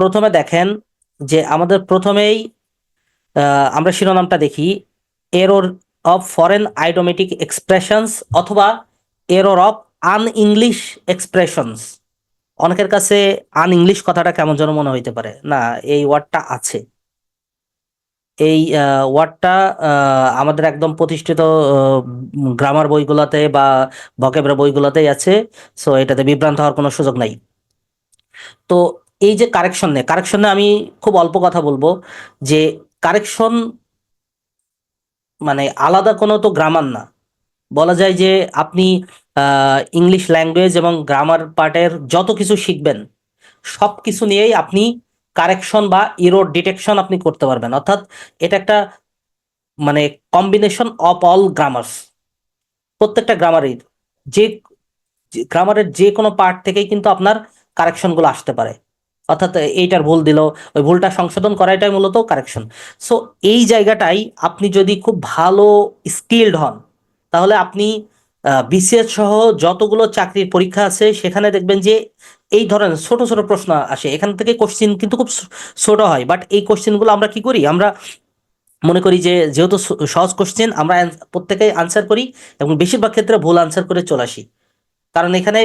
প্রথমে দেখেন যে আমাদের প্রথমেই আমরা শিরোনামটা দেখি, error of foreign idiomatic expressions অথবা error of un English expressions. অনেকের কাছে আন ইংলিশ কথাটা কেমন যেন মনে হইতে পারে, না এই ওয়ার্ডটা আছে। এই ওয়ার্ডটা আমাদের একদম প্রতিষ্ঠিত গ্রামার বইগুলোতে বা ভকেবুলারি বইগুলোতেই আছে। সো এটাতে বিভ্রান্ত হওয়ার কোনো সুযোগ নাই। তো এই যে কারেকশনে আমি খুব অল্প কথা বলবো যে কারেকশন মানে আলাদা কোনো তো গ্রামার না। বলা যায় যে আপনি ইংলিশ ল্যাঙ্গুয়েজ এবং গ্রামার পার্টের যত কিছু শিখবেন সব কিছু নিয়েই আপনি কারেকশন বা ইরোর ডিটেকশন আপনি করতে পারবেন। অর্থাৎ এটা একটা মানে কম্বিনেশন অফ অল গ্রামার্স। প্রত্যেকটা যে গ্রামারের যে কোনো পার্ট থেকেই কিন্তু আপনার কারেকশনগুলো আসতে পারে। অর্থাৎ এইটার ভুল দিল, ওই ভুলটা সংশোধন করাটাই মূলত কারেকশন। সো এই জায়গাটাই আপনি যদি খুব ভালো স্কিলড হন তাহলে আপনি বিসিএস সহ যতগুলো চাকরির পরীক্ষা আছে সেখানে দেখবেন যে এই ধরনের ছোট ছোট প্রশ্ন আসে। এখান থেকে কোশ্চিন কিন্তু খুব ছোট হয়, বাট এই কোশ্চিনগুলো আমরা কি করি, আমরা মনে করি যে যেহেতু সহজ কোশ্চেন আমরা প্রত্যেকেই আনসার করি এবং বেশিরভাগ ক্ষেত্রে ভুল আনসার করে চলে আসি। কারণ এখানে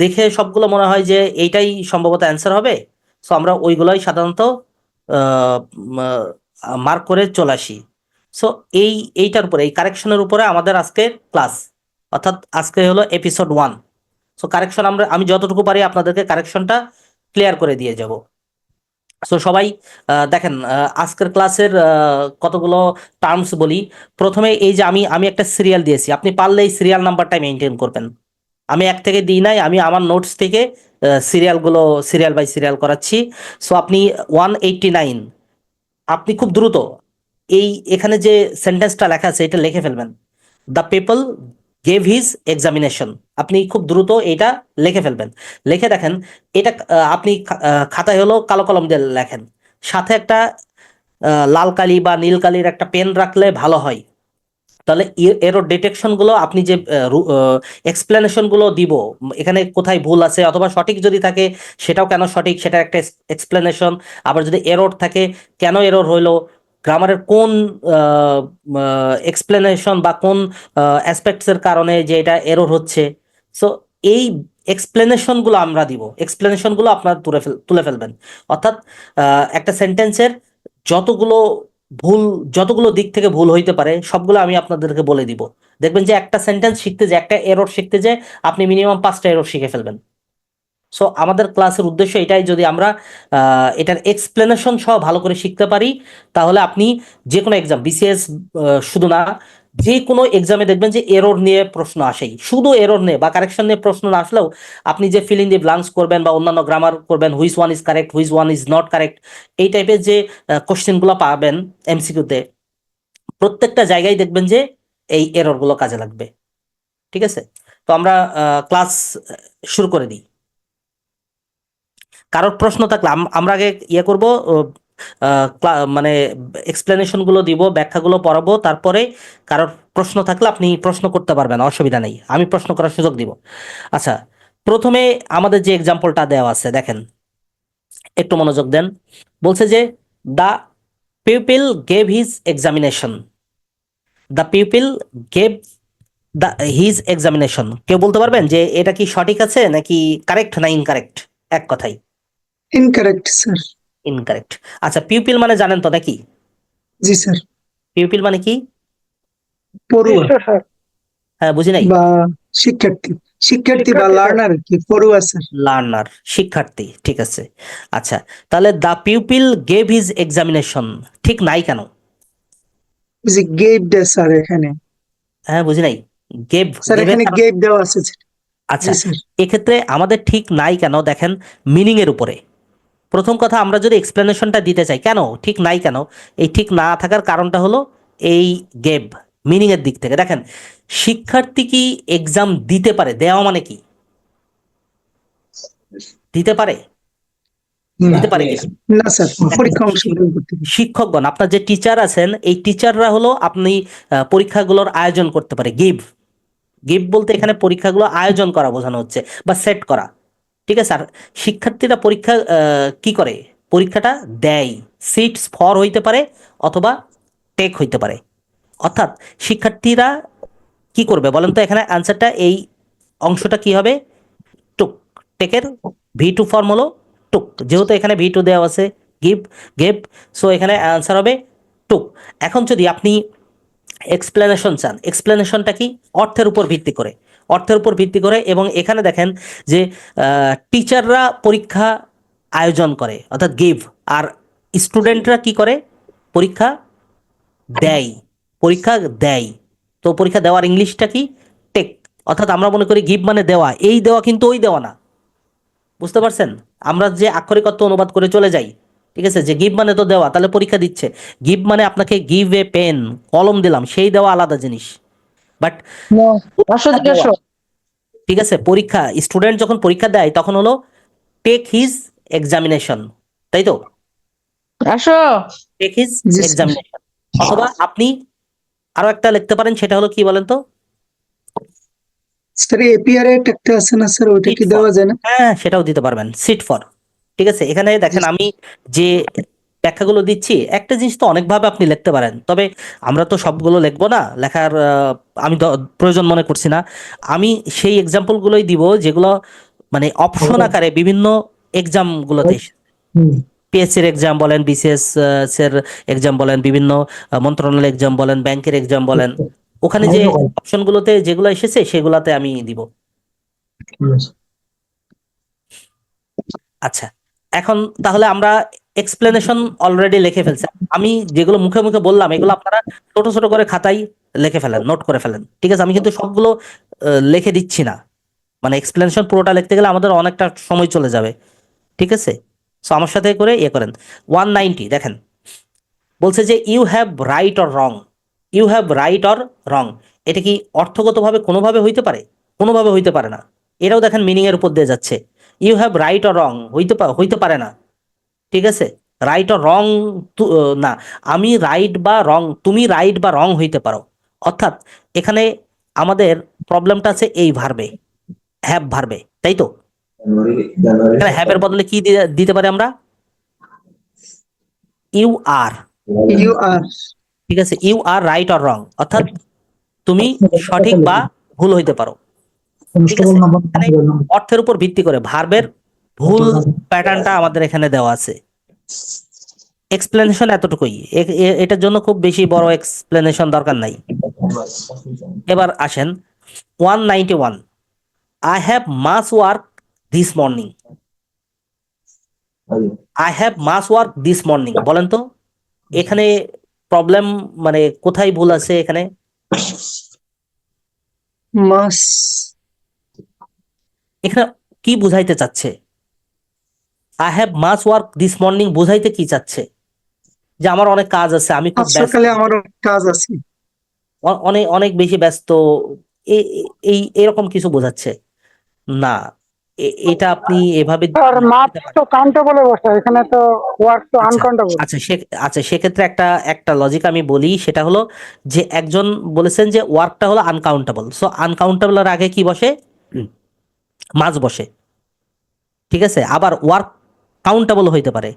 দেখে সবগুলো মনে হয় যে এইটাই সম্ভবত অ্যান্সার হবে। সো আমরা ওইগুলোই সাধারণত মার্ক করে চলে আসি। সো এইটার উপরে, এই কারেকশনের উপরে আমাদের আজকে ক্লাস, অর্থাৎ আজকে হলো এপিসোড 1। সো কারেকশন আমি যতটুকু পারি আপনাদেরকে কারেকশনটা ক্লিয়ার করে দিয়ে যাব। সো সবাই দেখেন, আজকের ক্লাসের কতগুলো টার্মস বলি। প্রথমে এই যে আমি আমি একটা সিরিয়াল দিয়েছি, আপনি পারলে এই সিরিয়াল নাম্বারটা মেনটেন করবেন। আমি এক থেকে দিই নাই, আমি আমার নোটস থেকে সিরিয়ালগুলো সিরিয়াল বাই সিরিয়াল করাচ্ছি। সো আপনি 189, আপনি খুব দ্রুত এই এখানে যে সেন্টেন্সটা লেখা আছে এটা লিখে ফেলবেন। The people gave his examination, আপনি খুব দ্রুত এটা লিখে ফেলবেন। লিখে দেখেন এটা আপনি খাতায় হলো কালো কলম দিয়ে লেখেন, সাথে একটা লাল কালি বা নীল কালির একটা পেন রাখলে ভালো হয়। তাহলে এরর ডিটেকশন গুলো আপনি যে এক্সপ্লেনেশন গুলো দিব, এখানে কোথায় ভুল আছে অথবা সঠিক যদি থাকে সেটাও কেন সঠিক সেটা একটা এক্সপ্লেনেশন। আবার যদি এরর থাকে কেন এরর হইলো, গ্রামারের কোন এক্সপ্লেনেশন বা কোন অ্যাসপেক্টস এর কারণে যে এটা এরর হচ্ছে। সো এই এক্সপ্লেনেশন গুলো আমরা দিব, এক্সপ্লেনেশন গুলো আপনারা তুলে ফেলবেন। অর্থাৎ একটা সেন্টেন্সের যতগুলো ভুল, যতগুলো দিক থেকে ভুল হইতে পারে সবগুলো আমি আপনাদেরকে বলে দিব। দেখবেন যে একটা সেন্টেন্স শিখতে যে একটা এরর শিখতে যে আপনি মিনিমাম 5টা এরর শিখে ফেলবেন। সো আমাদের ক্লাসের উদ্দেশ্য এটাই, যদি আমরা এটার এক্সপ্লেনেশন সহ ভালো করে শিখতে পারি তাহলে আপনি যে কোনো এক্সাম, বিসিএস শুধু না, যে কোনো এক্সামে দেখবেন যে এরর নিয়ে প্রশ্ন আসেই। শুধু এরর নিয়ে বা কারেকশন নিয়ে প্রশ্ন না আসলেও আপনি যে ফিল ইন দি ব্লাঙ্কস করবেন বা অন্যান্য গ্রামার করবেন, which one is correct, which one is not correct, এই টাইপের যে কোশ্চেনগুলো পাবেন এমসিকিউতে, প্রত্যেকটা জায়গায় দেখবেন যে এই এররগুলো কাজে লাগবে। ঠিক আছে, তো আমরা ক্লাস শুরু করে দিই। কারোর প্রশ্ন থাকলে আমরা আগে ইয়ে করবো, মানে এক্সপ্লেনেশন গুলো দিব, ব্যাখ্যাগুলো পড়াবো, তারপরে কারোর প্রশ্ন থাকলে আপনি প্রশ্ন করতে পারবেন, অসুবিধা নেই, আমি প্রশ্ন করার সুযোগ দিব। আচ্ছা, প্রথমে আমাদের যে এক্সাম্পলটা দেওয়া আছে দেখেন, একটু মনোযোগ দেন। বলছে যে the people gave his examination, the people gave the his examination. কেউ বলতে পারবেন যে এটা কি সঠিক আছে নাকি কারেক্ট না ইনকারেক্ট? এক কথাই ইনকারেক্ট স্যার। ইনকারেক্ট। আচ্ছা, পিউপিল মানে জানেন তো নাকি? জি স্যার। পিউপিল মানে কি? পড়ুয়া হ্যাঁ, বুঝি নাই। বা শিক্ষার্থী। শিক্ষার্থী বা লার্নার কি পড়ুয়া স্যার। লার্নার, শিক্ষার্থী, ঠিক আছে। আচ্ছা, তাহলে the pupil gave his examination ঠিক নাই কেন? যে গেভ দে স্যার এখানে। হ্যাঁ, বুঝি নাই। গেভ, স্যার গেভের এখানে কারণ। গেভ দেওয়া আছে স্যার। আচ্ছা, জি স্যার। এক্ষেত্রে আমাদের ঠিক নাই কেন দেখেন, মিনিং এর উপরে। প্রথম কথা, আমরা যদি এক্সপ্লেনেশনটা দিতে চাই কেন ঠিক নাই কেন, এই ঠিক না থাকার কারণটা হলো এই গেভ, মিনিং এর দিক থেকে দেখেন। শিক্ষার্থী কি এক্সাম দিতে পারে? দেওয়া মানে কি? দিতে পারে? দিতে পারে কিনা? না স্যার, পরীক্ষা অংশগ্রহণ করতে পারে। শিক্ষকগণ, আপনার যে টিচার আছেন এই টিচাররা হলো আপনি পরীক্ষাগুলোর আয়োজন করতে পারে। গিভ, গিভ বলতে এখানে পরীক্ষাগুলো আয়োজন করা বোঝানো হচ্ছে বা সেট করা। ঠিক আছে। আর শিক্ষার্থীরা পরীক্ষা কি করে, পরীক্ষাটা দেয়, সিটস ফর হইতে পারে অথবা টেক হইতে পারে। অর্থাৎ শিক্ষার্থীরা কি করবে বলেন তো, এখানে অ্যান্সারটা এই অংশটা কি হবে, টুক। টেকের V2 ফর্ম হলো টুক, যেহেতু এখানে V2 দেওয়া আছে, গিভ, গেভ, সো এখানে অ্যান্সার হবে টুক। এখন যদি আপনি এক্সপ্লেনেশন চান, এক্সপ্লেনেশনটা কি, অর্থের উপর ভিত্তি করে, অর্থের উপর ভিত্তি করে। এবং এখানে দেখেন যে টিচাররা পরীক্ষা আয়োজন করে অর্থাৎ গিভ, আর স্টুডেন্টরা কি করে, পরীক্ষা দেয়, পরীক্ষা দেয়। তো পরীক্ষা দেওয়ার ইংলিশটা কি, টেক। অর্থাৎ আমরা মনে করি গিভ মানে দেওয়া, এই দেওয়া কিন্তু ওই দেওয়া না, বুঝতে পারছেন? আমরা যে আক্ষরিক অর্থ অনুবাদ করে চলে যাই, ঠিক আছে, যে গিভ মানে তো দেওয়া, তাহলে পরীক্ষা দিচ্ছে। গিভ মানে আপনাকে গিভ এ পেন, কলম দিলাম, সেই দেওয়া আলাদা জিনিস। বাট না, আসো দিকে আসো। ঠিক আছে, পরীক্ষা, স্টুডেন্ট যখন পরীক্ষা দেয় তখন হলো টেক হিজ এক্সামিনেশন, তাই তো, আসো। টেক হিজ জি স্যার। এক্সামিনেশন। অথবা আপনি আরো একটা লিখতে পারেন, সেটা হলো কি বলেন তো, স্যার এপিআর এর একটা আছে না স্যার, ওইটা সিট কি ফর। দেওয়া যায় না? হ্যাঁ, সেটাও দিতে পারবেন, সিট ফর। ঠিক আছে, এখানে জি দেখেন আমি যে ব্যাখ্যাগুলো দিচ্ছি, একটা জিনিস তো অনেকভাবে আপনি লিখতে পারেন, তবে আমরা তো সবগুলো লিখবো না, লেখার আমি প্রয়োজন মনে করছি না। আমি সেই এক্সাম্পলগুলোই দিব যেগুলো মানে অপশন আকারে বিভিন্ন এক্সামগুলোতে, পিএসসির এক্সাম বলেন, বিসিএস এর এক্সাম বলেন, বিভিন্ন মন্ত্রণালয়ের এক্সাম বলেন, ব্যাংকের এক্সাম বলেন, ওখানে যে অপশনগুলোতে যেগুলো এসেছে সেগুলাতে আমি দিব। আচ্ছা, এখন তাহলে আমরা এক্সপ্লেনেশন অলরেডি লিখে ফেলছি। আমি যেগুলো মুখে মুখে বললাম এগুলো আপনারা ছোট ছোট করে খাতায় লিখে ফেলেন, নোট করে ফেলেন, ঠিক আছে? আমি কিন্তু সবগুলো লিখে দিচ্ছি না, মানে এক্সপ্লেনেশন পুরোটা লিখতে গেলে আমাদের অনেকটা সময় চলে যাবে, ঠিক আছে? সো আমার সাথে করে ইয়ে করেন। 190 দেখেন, বলছে যে you have right or wrong, you have right or wrong, এটা কি অর্থগতভাবে কোনোভাবে হইতে পারে? কোনোভাবে হইতে পারে না। এটাও দেখেন মিনিং এর উপর দিয়ে যাচ্ছে। You have right or wrong হইতে পারে না, ঠিক আছে? রাইট অর রং না, আমি রাইট বা রং, তুমি রাইট বা রং হইতে পারো। অর্থাৎ এখানে আমাদের প্রবলেমটা আছে এই ভার্বে, হ্যাভ ভার্বে, তাই তো? এখানে হ্যাভের বদলে কি দিতে পারি আমরা, ইউ আর, ইউ আর। ঠিক আছে, you are right or wrong, অর্থাৎ তুমি সঠিক বা ভুল হইতে পারো, ঠিক আছে? এখানে অর্থের উপর ভিত্তি করে ভার্বের ভুল প্যাটার্নটা আমাদের এখানে দেওয়া আছে। এক্সপ্লেনেশন এতটুকুই, এটার জন্য খুব বেশি বড় এক্সপ্লেনেশন দরকার নাই। এবার আসেন 191, I have much work this morning, I have much work this morning, বলেন তো এখানে প্রবলেম মানে কোথায় ভুল আছে এখানে? মাস। এখানে কি বুঝাইতে চাচ্ছে? I have much work this morning বুঝাইতে কি চাচ্ছে? যে আমার অনেক কাজ আছে, আমি খুব আজ ব্যস্ত, সকালে আমার কাজ আছে। অনেক অনেক বেশি ব্যস্ত, এই এরকম কিছু বোঝাচ্ছে না। এটা আপনি এভাবে আর মাপ দিতে পারেন। তো কাউন্টেবলে বসে, এখানে তো ওয়ার্ক তো আচ্ছা, আনকাউন্টেবল। আচ্ছা সেক্ষেত্রে একটা একটা লজিক আমি বলি, সেটা হলো যে একজন বলেছেন যে ওয়ার্কটা হলো আনকাউন্টেবল, সো আনকাউন্টেবলের আগে কি বসে, মাস বসে, ঠিক আছে? আবার ওয়ার্ক কাউন্টেবল হইতে পারে,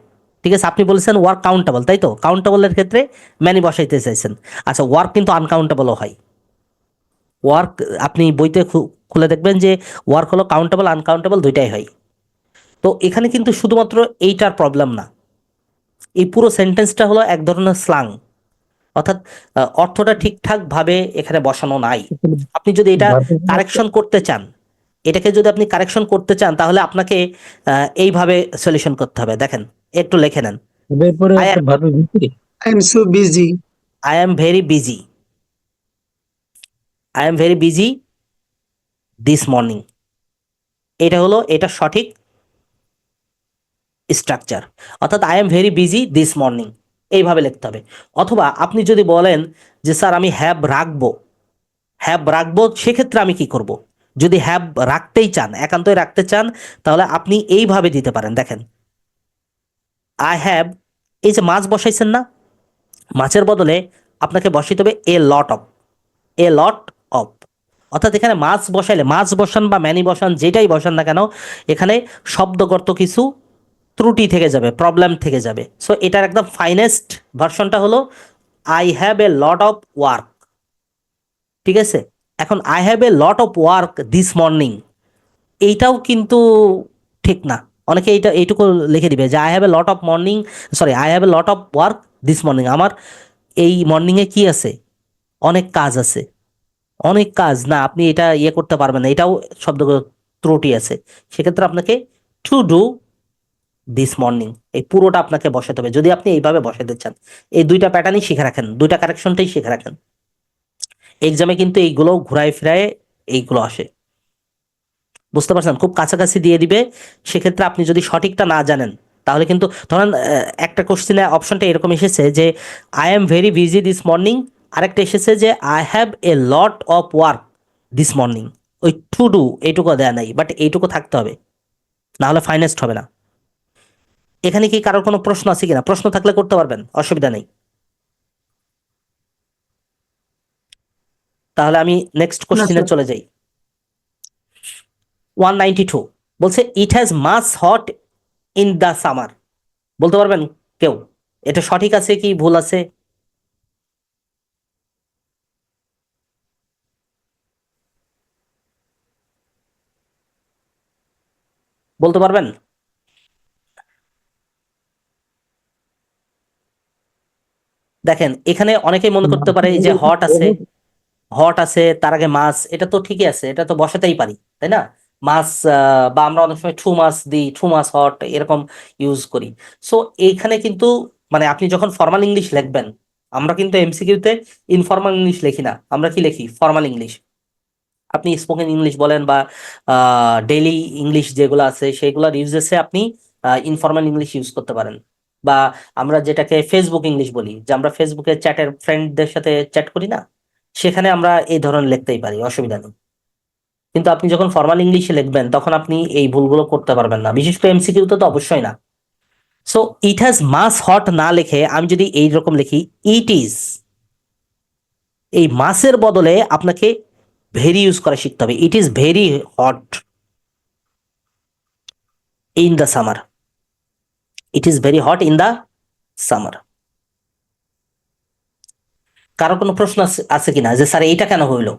ঠিক আছে? আপনি বলেছেন ওয়ার্ক কাউন্টেবল, তাই তো? কাউন্টেবলের ক্ষেত্রে ম্যানি বসাইতে চাইছেন। আচ্ছা, ওয়ার্ক কিন্তু আনকাউন্টেবলও হয়। ওয়ার্ক আপনি বইতে খুলে দেখবেন যে ওয়ার্ক হলো কাউন্টেবল আনকাউন্টেবল দুইটাই হয়। তো এখানে কিন্তু শুধুমাত্র এইটার প্রবলেম না, এই পুরো সেন্টেন্সটা হলো এক ধরনের স্লাং, অর্থাৎ অর্থটা ঠিকঠাক ভাবে এখানে বসানো নাই। আপনি যদি এটা কারেকশন করতে চান, এটাকে যদি আপনি কারেকশন করতে চান, তাহলে আপনাকে এইভাবে সলিউশন করতে হবে। দেখেন, একটু লিখে নেন, I I am so busy. I am very busy, I am very busy this morning, এটা হলো এটা সঠিক স্ট্রাকচার। অর্থাৎ I am very busy this morning, এইভাবে লিখতে হবে। অথবা আপনি যদি বলেন যে স্যার আমি হ্যাভ রাখবো, হ্যাভ রাখবো, সেক্ষেত্রে আমি কি করব? যদি হ্যাভ রাখতেই চান, একান্তই রাখতে চান, তাহলে আপনি এইভাবে দিতে পারেন। দেখেন, আই হ্যাভ, এই যে মাছ বসাইছেন না, মাছের বদলে আপনাকে বসাইতে হবে এ lot of, A lot of, অর্থাৎ এখানে মাছ বসাইলে, মাছ বসান বা ম্যানি বসান, যেটাই বসান না কেন, এখানে শব্দগত কিছু ত্রুটি থেকে যাবে, প্রবলেম থেকে যাবে। সো এটার একদম ফাইনেস্ট ভার্সনটা হলো I have a lot of work. ঠিক আছে, এখন I have a lot of work this morning, এইটাও কিন্তু ঠিক না। অনেকে এইটুকু লিখে দিবে যে I have a lot of morning, sorry, I have a lot of work this morning, আমার এই মর্নিংয়ে কি আছে, অনেক কাজ আছে। অনেক কাজ না, আপনি এটা ইয়ে করতে পারবেন না, এটাও শব্দ ত্রুটি আছে। সেক্ষেত্রে আপনাকে টু ডু দিস মর্নিং, এই পুরোটা আপনাকে বসাতে হবে যদি আপনি এইভাবে বসাতে চান। এই দুইটা প্যাটার্নই শিখে রাখেন, দুইটা কারেকশনটাই শিখে রাখেন। এক্সামে কিন্তু এইগুলো ঘুরায় ফিরায় এইগুলো আসে, বুঝতে পারছেন, খুব কাছাকাছি দিয়ে দিবে। সেক্ষেত্রে আপনি যদি সঠিকটা না জানেন তাহলে কিন্তু, ধরেন একটা কোশ্চেনে অপশনটা এরকম এসেছে যে I am very busy this morning, আরেকটা এসেছে যে I have a lot of work this morning. ওই টু ডু এইটুকু দেয়া নাই, বাট এইটুকু থাকতে হবে, না হলে ফাইনেস্ট হবে না। এখানে কি কারোর কোনো প্রশ্ন আছে কিনা? প্রশ্ন থাকলে করতে পারবেন, অসুবিধা নেই। তাহলে আমি নেক্সট না কোশ্চেনে স্যার, চলে যাই। 192 বলছে it has much hot in the summer. বলতে পারবেন কেউ এটা সঠিক আছে কি ভুল আছে? বলতে পারবেন? দেখেন এখানে অনেকেই মনে করতে পারে যে হট আছে, হট আছে তার আগে মাস, এটা তো ঠিকই আছে, এটা তো বসাতেই পারি, তাই না? মাস, বা আমরা অনেক সময় টু মাস দিই, টু মাস হট এরকম ইউজ করি। সো এইখানে কিন্তু মানে আপনি যখন ফর্মাল ইংলিশ লিখবেন, আমরা কিন্তু এমসিকিউতে ইনফর্মাল ইংলিশ লিখি না, আমরা কি লিখি? Formal English. আপনি স্পোকেন ইংলিশ বলেন বা ডেইলি ইংলিশ যেগুলো আছে সেগুলোর ইউজেসে আপনি ইনফর্মাল ইংলিশ ইউজ করতে পারেন। বা আমরা যেটাকে ফেসবুক ইংলিশ বলি, যে আমরা ফেসবুকে চ্যাটের ফ্রেন্ডদের সাথে চ্যাট করি না, সেখানে আমরা এই ধরনের লিখতেই পারি, অসুবিধা নেই। কিন্তু আপনি যখন ফর্মাল ইংলিশে লিখবেন তখন আপনি এই ভুলগুলো করতে পারবেন না, বিশেষ করে এমসিকিউতে তো অবশ্যই না। So it has much hot না লিখে আমি যদি এইরকম লিখি ইট ইজ, এই মাসের বদলে আপনাকে ভেরি ইউজ করা শিখতে হবে। It is very hot in the summer, it is very hot in the summer. কারো কোনো প্রশ্ন আছে কিনা যে স্যার এইটা কেন হইলো?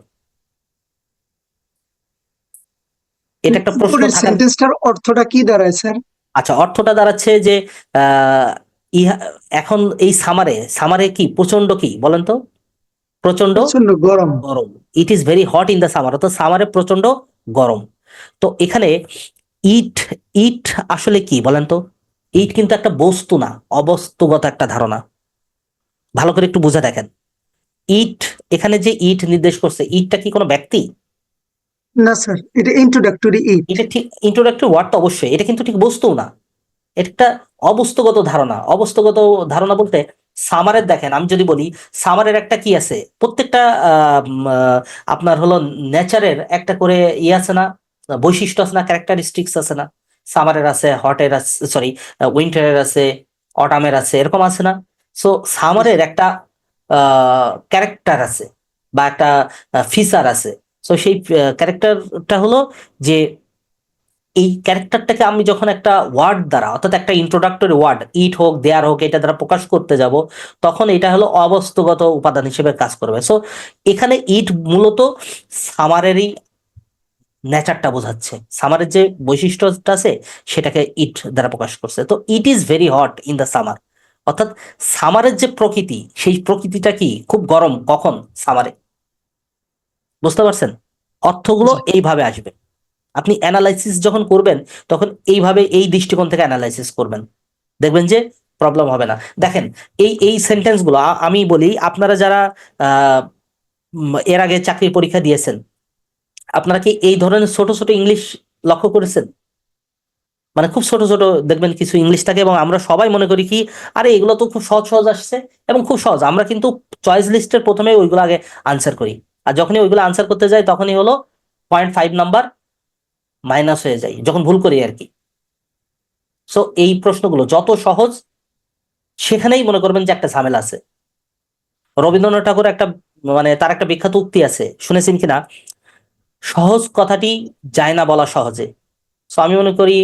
এটা একটা প্রশ্ন উপরের থাকার। সেন্টেন্সটার অর্থটা কি দাঁড়ায় স্যার? আচ্ছা, অর্থটা দাঁড়াচ্ছে যে আহ, ইহা এখন এই সামারে, সামারে কি প্রচন্ড, কি বলেন তো? প্রচন্ড প্রচন্ড গরম। গরম। It is very hot in the summer, তো সামারে প্রচন্ড গরম। তো এখানে ইট, ইট আসলে কি বলেন তো? ইট কিন্তু একটা বস্তু না, অবস্তুগত একটা ধারণা। ভালো করে একটু বুঝে দেখেন। ইট, এখানে যে ইট নির্দেশ করছে, ইটটা কি কোনো ব্যক্তি? না স্যার, এটা ইন্ট্রোডাক্টরি ইট। এটা ঠিক ইন্ট্রোডাক্টরি ওয়ার্ড তো অবশ্যই, এটা কিন্তু ঠিক বস্তুও না, এটা একটা অবস্তুগত ধারণা। অবস্তুগত ধারণা বলতে সামারের, দেখেন আমি যদি বলি সামারের একটা কি আছে, প্রত্যেকটা আপনার হলো নেচারের একটা করে ইয়ে আছে না, বৈশিষ্ট্য আছে না, ক্যারেক্টারিস্টিক্স আছে না? সামারের আছে, হটের আছে, সরি, উইন্টারের আছে, অটামের আছে, এরকম আছে না? সো সামারের একটা ক্যারেক্টার আছে বা একটা ফিচার আছে। সো সেই ক্যারেক্টারটা হলো যে এই ক্যারেক্টারটাকে আমি যখন একটা ওয়ার্ড দ্বারা, অর্থাৎ একটা ইন্ট্রোডাক্টরি ওয়ার্ড, ইট হোক দেয়ার হোক, এটা দ্বারা প্রকাশ করতে যাব, তখন এটা হলো অবস্তুগত উপাদান হিসেবে কাজ করবে। সো এখানে ইট মূলত সামারেরই নেচারটা বোঝাচ্ছে, সামারের যে বৈশিষ্ট্যটা আছে সেটাকে ইট দ্বারা প্রকাশ করছে। তো it is very hot in the summer, অর্থাৎ সামারের যে প্রকৃতি, সেই প্রকৃতিটা কি খুব গরম কখন? সামারে। বুঝতে পারছেন? অর্থগুলো জি। এইভাবে আসবে। আপনি অ্যানালাইসিস যখন করবেন তখন এইভাবে এই দৃষ্টিকোণ থেকে অ্যানালাইসিস করবেন, দেখবেন যে প্রবলেম হবে না। দেখেন এই এই সেন্টেন্সগুলো আমি বলি, আপনারা যারা এর আগে চাকরির পরীক্ষা দিয়েছেন, আপনারা কি এই ধরনের ছোট ছোট ইংলিশ লক্ষ্য করেছেন? মানে খুব ছোট ছোট দেখবেন কিছু ইংলিশ থাকে, এবং আমরা সবাই মনে করি কি আরে এগুলো তো খুব সহজ সহজ আসছে, এবং খুব সহজ, আমরা কিন্তু চয়েস লিস্টের প্রথমে ওইগুলো আগে আনসার করি, আর যখনই ওইগুলো আনসার করতে যাই তখনই হলো 0.5 নাম্বার মাইনাস হয়ে যায়, যখন ভুল করি আর কি। সো এই প্রশ্নগুলো যত সহজ, সেখানেই মনে করবেন যে একটা ঝামেলা আছে। রবীন্দ্রনাথ ঠাকুর একটা, মানে তার একটা বিখ্যাত উক্তি আছে, শুনেছেন কিনা? সহজ কথাটি যায় না বলা সহজে। সো আমি মনে করি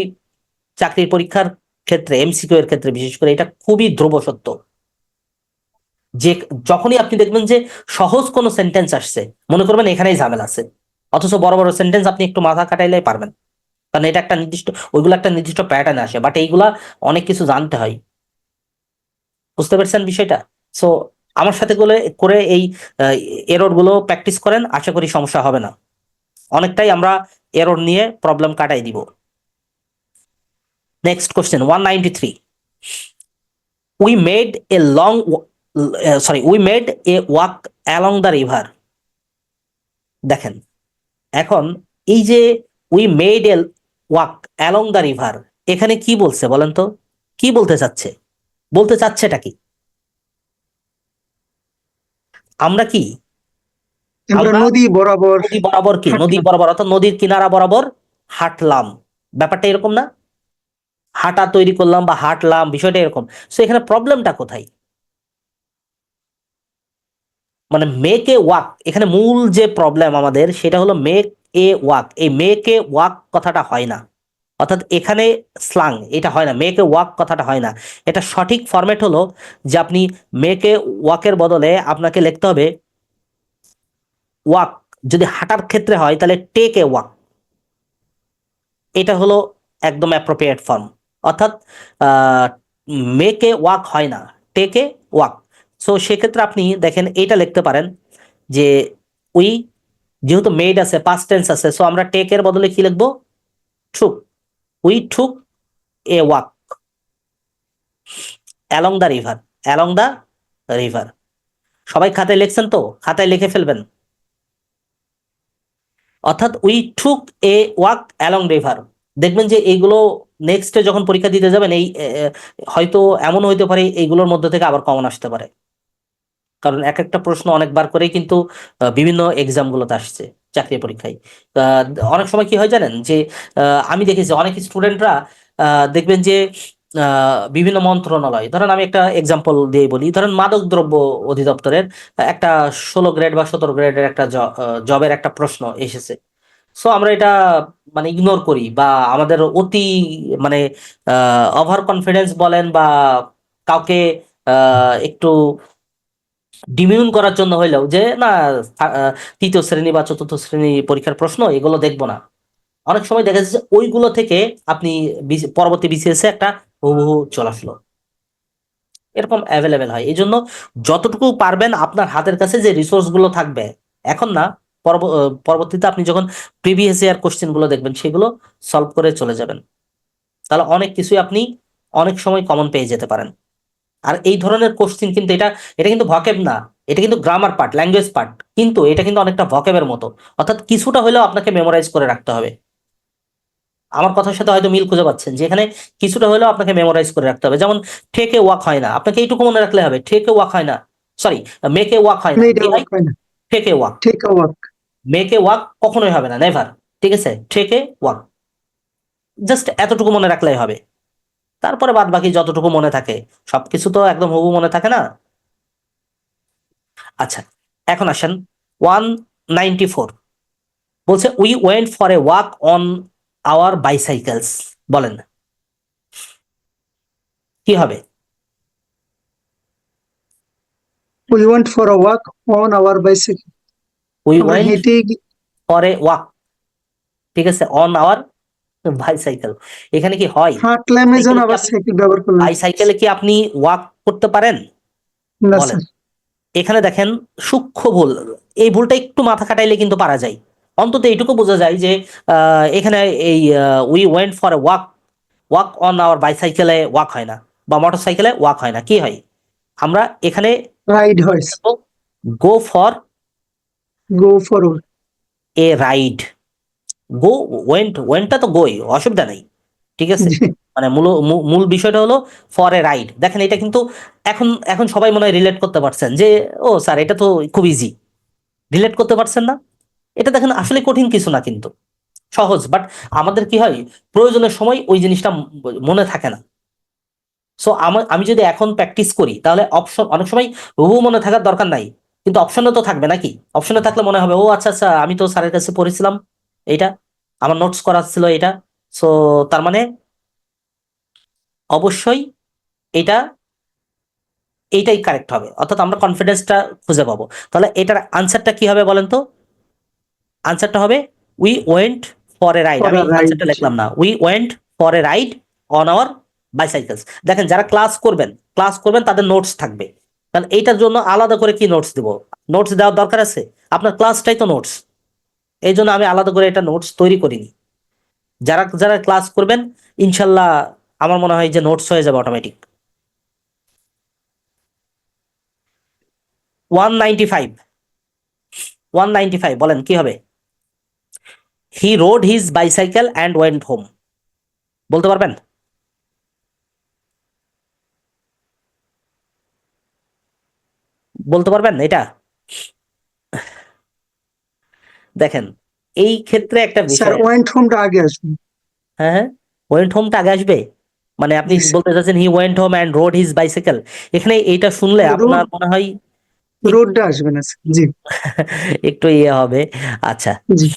চাকরির পরীক্ষার ক্ষেত্রে, এমসিকিউ এর ক্ষেত্রে বিশেষ করে এটা খুবই ধ্রুব সত্য, যে যখনই আপনি দেখবেন যে সহজ কোনো সেন্টেন্স আসছে, মনে করবেন এখানেই ঝামেলা আছে, অথচ বড় বড় সেন্টেন্স আপনি একটু মাথা খাটাইলে পারবেন, কারণ এটা একটা নির্দিষ্ট, ওইগুলো একটা নির্দিষ্ট প্যাটার্ন আসে, বাট এইগুলা অনেক কিছু জানতে হয়। বুঝতে পারছেন বিষয়টা? সো আমার সাথে করে করে এই এরর গুলো প্র্যাকটিস করেন, আশা করি সমস্যা হবে না। অনেকটাই আমরা এরর নিয়ে প্রবলেম কাটাই দিব। Next question 193। We made a long we made a walk along the river. দেখেন, এখন এই যে we made a walk along the river, এখানে কি বলছে বলেন তো? কি বলতে চাচ্ছে? বলতে চাচ্ছেটা কি? আমরা কি আমরা আমরা নদী বরাবর নদী বরাবর, কি নদী হাঁটলাম। বরাবর অর্থাৎ নদীর কিনারা বরাবর হাঁটলাম, ব্যাপারটা এরকম না? হাঁটা তৈরি করলাম বা হাঁটলাম, বিষয়টা এরকম। সো এখানে প্রবলেমটা কোথায়? মানে মেক এ ওয়াক, এখানে মূল যে প্রবলেম আমাদের সেটা হলো মেক এ ওয়াক। এই মেক এ ওয়াক কথাটা হয় না, অর্থাৎ এখানে স্লাং এটা হয় না, মেক এ ওয়াক কথাটা হয় না। এটা সঠিক ফরম্যাট হলো যে আপনি মেক এ ওয়াকের বদলে আপনাকে লিখতে হবে ওয়াক। যদি হাঁটার ক্ষেত্রে হয় তাহলে টেক এ ওয়াক, এটা হলো একদম অ্যাপ্রোপ্রিয়েট ফর্ম। অর্থাৎ মেক এ ওয়াক হয় না, টেক এ ওয়াক। সো সেক্ষেত্রে আপনি দেখেন এইটা লিখতে পারেন যে উই, যেহেতু মেড আছে, পাস্ট টেন্স আছে, সো আমরা টেক এর বদলে কি লিখবো? Took. We took a walk along the river, along the river. সবাই খাতায় লিখছেন তো? খাতায় লিখে ফেলবেন। অর্থাৎ we took a walk along river. দেখবেন যে এইগুলো নেক্সটে যখন পরীক্ষা দিতে যাবেন, এই হয়তো এমন হইতে পারে এইগুলোর মধ্যে থেকে আবার কমন আসতে পারে, কারণ এক একটা প্রশ্ন অনেকবার করেই কিন্তু বিভিন্ন এক্সাম গুলোতে আসছে চাকরি পরীক্ষায়। আহ, অনেক সময় কি হয় জানেন, যে আমি দেখেছি অনেক স্টুডেন্টরা দেখবেন যে বিভিন্ন মন্ত্রণালয়, ধরেন আমি একটা এক্সাম্পল দিয়ে বলি, ধরেন মাদক দ্রব্য অধিদপ্তরের একটা 16 গ্রেড বা 17 গ্রেডের একটা জবের একটা প্রশ্ন এসেছে। সো আমরা এটা মানে ইগনোর করি, বা আমাদের অতি মানে ওভার কনফিডেন্স বলেন, বা কাউকে একটু ডিমিউন করার জন্য হইলেও যে না, তৃতীয় শ্রেণী বা চতুর্থ শ্রেণী পরীক্ষার প্রশ্ন এগুলো দেখবো না। অনেক সময় দেখা যাচ্ছে ওইগুলো থেকে আপনি পরবর্তী বিসিএস এ একটা হুবহু চলে আসলো, এরকম অ্যাভেলেবেল হয়। এই জন্য যতটুকু পারবেন আপনার হাতের কাছে যে রিসোর্স গুলো থাকবে, এখন না, পরবর্তীতে আপনি যখন প্রিভিয়াস ইয়ার কোশ্চেন গুলো দেখবেন সেগুলো সলভ করে চলে যাবেন, তাহলে অনেক কিছুই আপনি অনেক সময় কমন পেয়ে যেতে পারেন। আর এই ধরনের কোশ্চেন কিন্তু এটা এটা কিন্তু ভকেব না, এটা কিন্তু গ্রামার পার্ট, ল্যাঙ্গুয়েজ পার্ট, কিন্তু এটা কিন্তু অনেকটা ভকেবের মতো, অর্থাৎ কিছুটা হলেও আপনাকে মেমোরাইজ করে রাখতে হবে। আমার কথার সাথে হয়তো মিল খুঁজে পাচ্ছেন, যে এখানে কিছুটা হলেও আপনাকে মেমোরাইজ করে রাখতে হবে। যেমন ঠেকে ওয়াক হয় না, আপনাকে এইটুকু মনে রাখলে হবে, ঠেকে ওয়াক হয় না, সরি, মেকে ওয়াক হয় না, এটা কি হয়? ওয়াক হয় না, take walk. Take a walk. Make walk কখনোই হবে না, নেভার। ঠিক আছে, ঠেকে ওয়াক, জাস্ট এতটুকু মনে রাখলেই হবে। তারপরে বাদ বাকি যতটুকু মনে থাকে, সবকিছু তো একদম হুবহু মনে থাকে না। আচ্ছা, এখন আসেন 194। বলছে we went for a walk on our bicycles. বলেন কি হবে? We went for a walk on our bicycle. We আমরা ওয়েন্ট হেঁটে ফর এ ওয়াক, ঠিক আছে, অন আওয়ার বাইসাইকেল। এখানে কি হয়, হাঁটলাম, এই জন্য সাইকেলে কি আবার আপনি, সাইকেল ব্যবহার করলাম। বাইসাইকেলে কি আপনি ওয়াক করতে পারেন? না বলেন। স্যার। এখানে দেখেন সূক্ষ্ম ভুল, এই ভুলটা একটু মাথা খাটাইলে কিন্তু পারা যায়। অন্তত এইটুকু বোঝা যায় যে এখানে এই we went for a walk, walk on our বাইসাইকেলে ওয়াক হয় না, বা মোটর সাইকেলে ওয়াক হয় না, কি হয়? আমরা এখানে ride horse. Go for go forward. A ride. Go, ওয়েন্টটা তো গোই, অসুবিধা নেই, ঠিক আছে। মানে মূল মূল বিষয়টা হলো ফর এ রাইড। দেখেন এটা কিন্তু এখন এখন সবাই মনে হয় রিলেট করতে পারছেন যে ও স্যার এটা তো খুব ইজি। রিলেট করতে পারছেন না? এটা দেখেন আসলে কঠিন কিছু না, কিন্তু সহজ, বাট আমাদের কি হয়, প্রয়োজনের সময় ওই জিনিসটা মনে থাকে না। সো আমি যদি এখন প্র্যাকটিস করি তাহলে অপশন, অনেক সময় হুবহু মনে থাকার দরকার নাই, কিন্তু অপশনে তো থাকবে নাকি? অপশনে থাকলে মনে হবে ও আচ্ছা আচ্ছা, আমি তো স্যারের কাছে পড়েছিলাম, এইটা আমার নোটস করা ছিল এটা। সো তার মানে অবশ্যই এটা এইটাই কারেক্ট হবে, অর্থাৎ আমরা কনফিডেন্সটা খুঁজে পাবো। তাহলে এটার আনসারটা কি হবে বলেন তো? আনসারটা হবে we went for a ride. For আমি আ রাইড। আনসারটা লিখলাম না, we went for a ride on our bicycles. দেখেন যারা ক্লাস করবেন তাদের নোটস থাকবে, তাহলে এইটার জন্য আলাদা করে কি নোটস দিব? নোটস দেওয়ার দরকার আছে? আপনার ক্লাসটাই তো নোটস, এই জন্য আমি আলাদা করে এটা নোটস তৈরি করিনি। যারা যারা ক্লাস করবেন ইনশাল্লাহ আমার মনে হয় যে নোটস হয়ে যাবে অটোমেটিক। 195, 195 বলেন কি হবে? He wrote his bicycle and went home, বলতে পারবেন? বলতে পারবেন এটা? দেখেন এই ক্ষেত্রে একটা স্যার বিষয়, ওয়েন্ট হোমটা আগে আসবে। হ্যাঁ হ্যাঁ, ওয়েন্ট হোমটা আগে আসবে, মানে আপনি জি স্যার। বলতে চাচ্ছেন he went home and road his bicycle. এখানে এইটা শুনলে রোড, আপনার মনে হয় একটু রোডটা আসবে না স্যার। জি একটু ইয়ে হবে। আচ্ছা, জি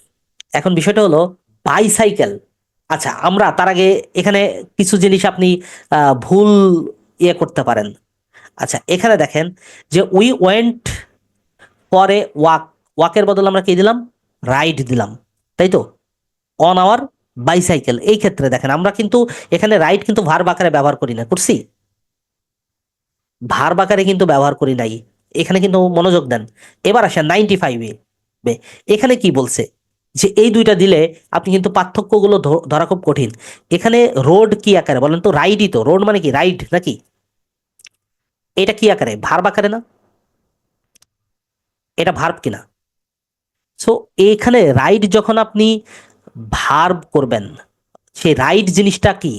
এখন বিষয়টা হলো বাইসাইকেল। আচ্ছা, আমরা তার আগে এখানে কিছু জিনিস আপনি ভুল ইয়ে করতে পারেন। আচ্ছা, এখানে দেখেন যে উই ওয়েন্ট পরে ওয়াকের বদলে আমরা কি দিলাম? রাইড দিলাম, তাই তো? অন আওয়ার বাইসাইকেল, এই ক্ষেত্রে দেখেন আমরা কিন্তু এখানে রাইড কিন্তু ভার্ব আকারে ব্যবহার করি না, করছি? ভার্ব আকারে কিন্তু ব্যবহার করি নাই, এখানে কিন্তু মনোযোগ দেন। এবার আসেন 95-এ। এখানে কি বলছে যে এই দুইটা দিলে আপনি কিন্তু পার্থক্যগুলো ধরা খুব কঠিন। এখানে রোড কি আকারে বলেন তো? রাইডই তো, রোড মানে কি? রাইড নাকি? এটা কি আকারে? ভার্ব আকারে না? এটা ভার্ব কিনা? সো এখানে রাইড যখন আপনি ভার্ব করবেন, সেই রাইড জিনিসটা কি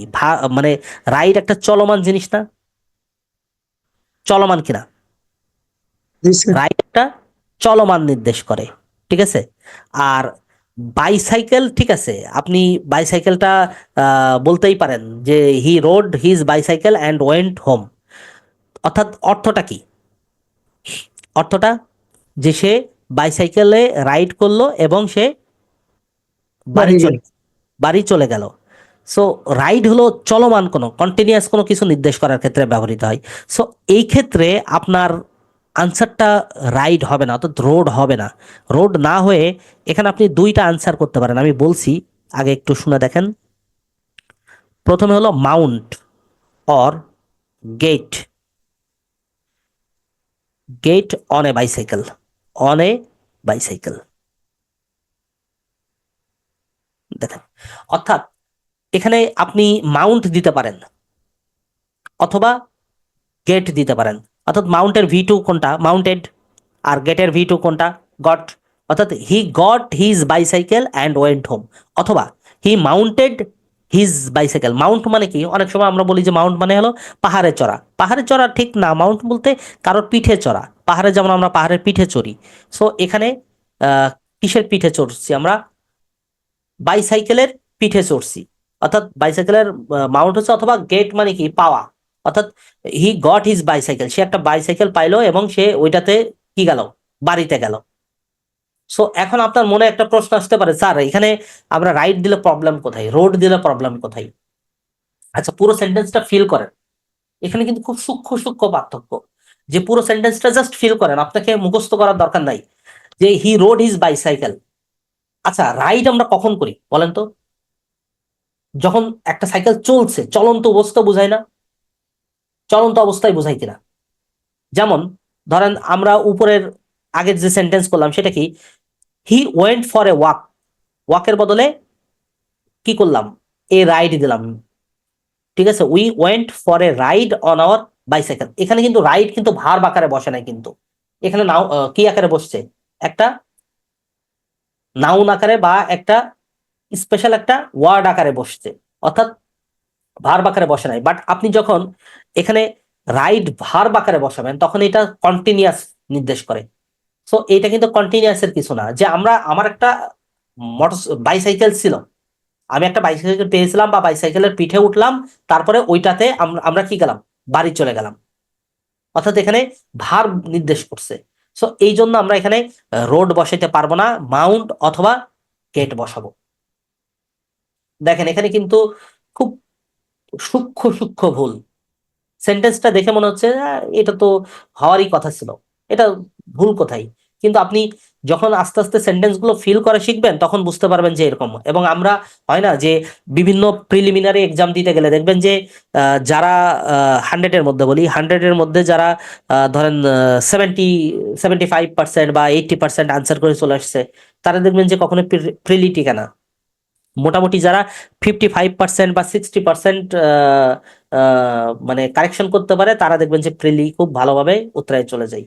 মানে রাইড একটা চলমান জিনিস না? চলমান কিনা? জি স্যার। রাইড একটা চলমান নির্দেশ করে, ঠিক আছে? আর বাইসাইকেল, ঠিক আছে, আপনি বাইসাইকেলটা বলতেই পারেন যে he wrote his bicycle and went home. অর্থাৎ অর্থটা কি? অর্থটা যে সে বাইসাইকেলে রাইড করলো এবং সে বাড়ি বাড়ি গেল। চলে বাড়ি চলে গেল। সো রাইড হলো চলমান কোনো কন্টিনিউয়াস কোনো কিছু নির্দেশ করার ক্ষেত্রে ব্যবহৃত হয়। সো এই ক্ষেত্রে আপনার আনসারটা রাইড হবে না, অর্থাৎ রোড হবে না। রোড না হয়ে এখানে আপনি দুইটা আনসার করতে পারেন, আমি বলছি, আগে একটু শুনে দেখেন। প্রথমে হলো mount or get, get on a bicycle, on a bicycle. দেখেন, অর্থাৎ এখানে আপনি মাউন্ট দিতে পারেন অথবা গেট দিতে পারেন। অর্থাৎ মাউন্টের ভি টু কোনটা? মাউন্টেড। আর গেটের ভি টু কোনটা? গট। অর্থাৎ he got his bicycle and went home, অথবা হি মাউন্টেড হিজ বাইসাইকেল। মাউন্ট মানে কি? অনেক সময় আমরা বলি যে মাউন্ট মানে হলো পাহাড়ে চড়া। পাহাড়ে চড়া ঠিক না, মাউন্ট বলতে কারোর পিঠে চড়া। পাহাড়ে যেমন আমরা পাহাড়ের পিঠে চড়ি, সো এখানে আহ কিসের পিঠে চড়ছি আমরা? বাইসাইকেলের পিঠে চড়ছি। অর্থাৎ বাইসাইকেলের মাউন্ট হচ্ছে, অথবা গেট মানে কি? পাওয়া। অর্থাৎ হি গট হিজ বাইসাইকেল, সে একটা বাইসাইকেল পাইলো এবং সে ওইটাতে কি গেল? বাড়িতে গেল। সো এখন আপনার মনে একটা প্রশ্ন আসতে পারে, স্যার এখানে আমরা রাইট দিলে প্রবলেম কোথায়, রোড দিলে প্রবলেম কোথায়? আচ্ছা, পুরো সেন্টেন্সটা ফিল করেন, এখানে কিন্তু খুব সূক্ষ্ম সূক্ষ্ম পার্থক্য। যে পুরো সেন্টেন্সটা জাস্ট ফিল করেন, আপনাকে মুখস্থ করার দরকার নাই যে হি রোড হিজ বাইসাইকেল। আচ্ছা, রাইড আমরা কখন করি বলেন তো? যখন একটা সাইকেল চলছে, চলন্ত অবস্থা বোঝায় না? চলন্ত অবস্থায় বোঝায় কিনা? যেমন ধরেন আমরা উপরের আগের যে সেন্টেন্স করলাম সেটা কি? He went for a walk, ওয়াকের বদলে কি করলাম? এ রাইড দিলাম, ঠিক আছে? We went for a ride on our bicycle. এখানে কিন্তু রাইড কিন্তু ভার্ব আকারে বসে নাই, কিন্তু এখানে নাও কি আকারে বসছে? একটা নাউন আকারে বা একটা স্পেশাল একটা ওয়ার্ড আকারে বসছে, অর্থাৎ ভার্ব আকারে বসে নাই। বাট আপনি যখন এখানে রাইড ভার্ব আকারে বসাবেন তখন এটা কন্টিনিউয়াস নির্দেশ করে। সো এটা কিন্তু কন্টিনিউয়াস এর কিছু না, যে আমার একটা মোটর বাইসাইকেল ছিল, আমি একটা বাইসাইকেল পেয়েছিলাম বা বাইসাইকেলের পিঠে উঠলাম, তারপরে ওইটাতে আমরা কি গেলাম? বাড়ি চলে গেলাম। অর্থাৎ এখানে ভার্ব নির্দেশ করছে। সো এই জন্য আমরা এখানে রোড বসাইতে পারবো না, মাউন্ট অথবা গেট বসাবো। দেখেন এখানে কিন্তু খুব সূক্ষ্ম সূক্ষ্ম ভুল। সেন্টেন্সটা দেখে মনে হচ্ছে এটা তো হওয়ারই কথা ছিল, এটা ভুল কোথায়? কিন্তু আপনি যখন আস্তে আস্তে সেন্টেন্স গুলো ফিল করা শিখবেন তখন বুঝতে পারবেন যে এরকম। এবং আমরা হয় না যে বিভিন্ন প্রিলিমিনারি এক্সাম দিতে গেলে দেখবেন যে যারা 100-এর মধ্যে, বলি 100-এর মধ্যে যারা ধরেন 75% বা 80% আনসার করে চলে আসছে, তারা দেখবেন যে কখনো প্রিলি টিকে না। মোটামুটি যারা 55% বা 60% মানে কারেকশন করতে পারে তারা দেখবেন যে প্রিলি খুব ভালোভাবে উতরায় চলে যায়।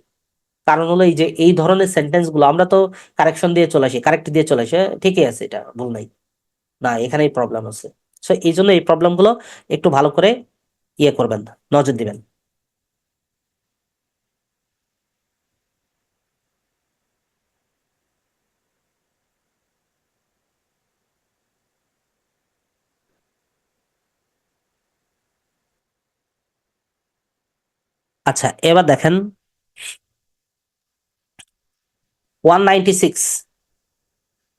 কারণ হলো এই যে এই ধরনের সেন্টেন্স গুলো আমরা তো কারেকশন দিয়ে চলে আসি, কারেক্ট দিয়ে চলে আসি, ঠিকই আছে, এটা ভুল নাই, না এখানেই প্রবলেম আছে। সো এই জন্য এই প্রবলেম গুলো একটু ভালো করে ইয়ে করবেন, নজর দিবেন। আচ্ছা এবার দেখেন 196,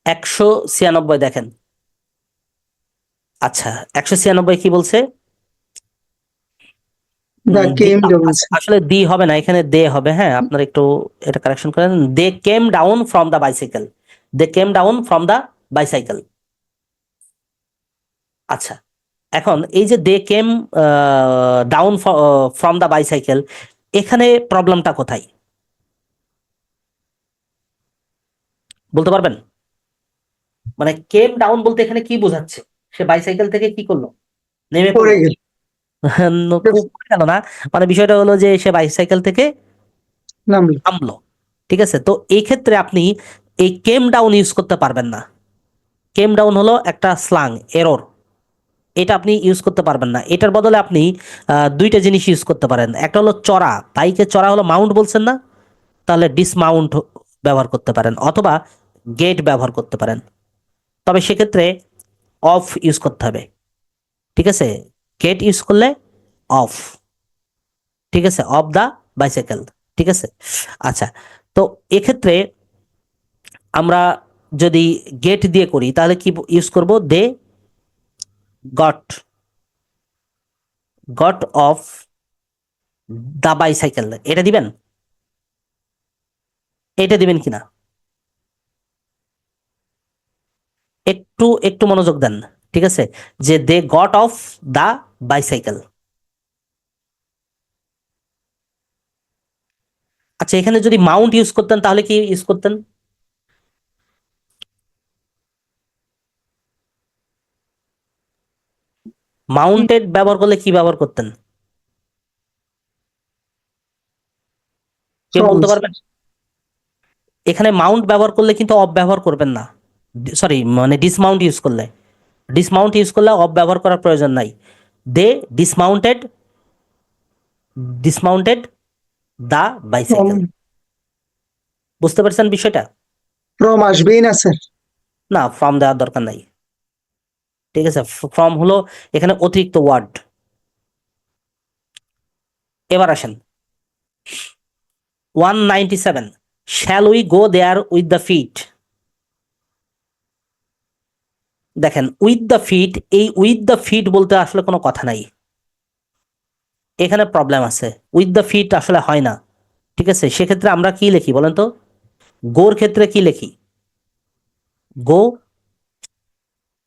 196 দেখেন। আচ্ছা 196 কি বলছে? দা কেম ডাউন। আসলে দি হবে না, এখানে দে হবে। হ্যাঁ আপনারা একটু এটা কারেকশন করেন। They came down from the bicycle, they came down from the bicycle. আচ্ছা এখন এই যে they came down from the bicycle, এখানে প্রবলেমটা কোথায় বলতে পারবেন? মানে কেম ডাউন বলতে এখানে কি বোঝাচ্ছে? সে বাইসাইকেল থেকে কি করলো? নেমে পড়ে পড়লো? গেল। পড়ে গেল না, মানে বিষয়টা হলো যে সে বাইসাইকেল থেকে নামলো। নামলো। ঠিক আছে, তো এই ক্ষেত্রে আপনি এই কেম ডাউন ইউজ করতে পারবেন না। কেম ডাউন হলো একটা স্লাং এরর, এটা আপনি ইউজ করতে পারবেন না। এটার বদলে আপনি দুইটা জিনিস ইউজ করতে পারেন। একটা হলো চড়া, বাইকে চড়া হলো মাউন্ট বলছেন না, তাহলে ডিসমাউন্ট ব্যবহার করতে পারেন, অথবা গেট ব্যবহার করতে পারেন। তবে সেক্ষেত্রে অফ ইউজ করতে হবে। ঠিক আছে, গেট ইউজ করলে অফ, ঠিক আছে, অফ দা বাইসাইকেল। ঠিক আছে, আচ্ছা, তো এক্ষেত্রে আমরা যদি গেট দিয়ে করি তাহলে কি ইউজ করব? They got, got off the bicycle, এটা দিবেন? এটা দিবেন কিনা একটু একটু মনোযোগ দেন। ঠিক আছে, যে they got off the bicycle. আচ্ছা এখানে যদি মাউন্ট ইউজ করতেন তাহলে কি ইউজ করতেন? মাউন্টেড ব্যবহার করলে কি ব্যবহার করতেন? কে বলতে ফ্রমস। পারবেন? এখানে মাউন্ট ব্যবহার করলে কিন্তু অফ ব্যবহার করবেন না, সরি মানে ডিসমাউন্ট ইউজ করলে, ডিসমাউন্ট ইউজ করলে অফ ব্যবহার করার প্রয়োজন নাই। দে ডিসমাউন্টেড, ডিসমাউন্টেড দা ফ্রম। বাইসাইকেল। বুঝতে পারছেন বিষয়টা? ফ্রম আসবেই না স্যার। না ফ্রম দেওয়ার দরকার নাই। ঠিক আছে, ফ্রম হলো এখানে অতিরিক্ত ওয়ার্ড। এবার আসেন 197, shall we go there with the feet. দেখেন উইথ দ্য ফিট, এই উইথ দ্য ফিট বলতে আসলে কোনো কথা নাই, এখানে প্রবলেম আছে। উইথ দ্য ফিট আসলে হয় না। ঠিক আছে, সেক্ষেত্রে আমরা কি লিখি বলেন তো? গোর ক্ষেত্রে কি লিখি? গো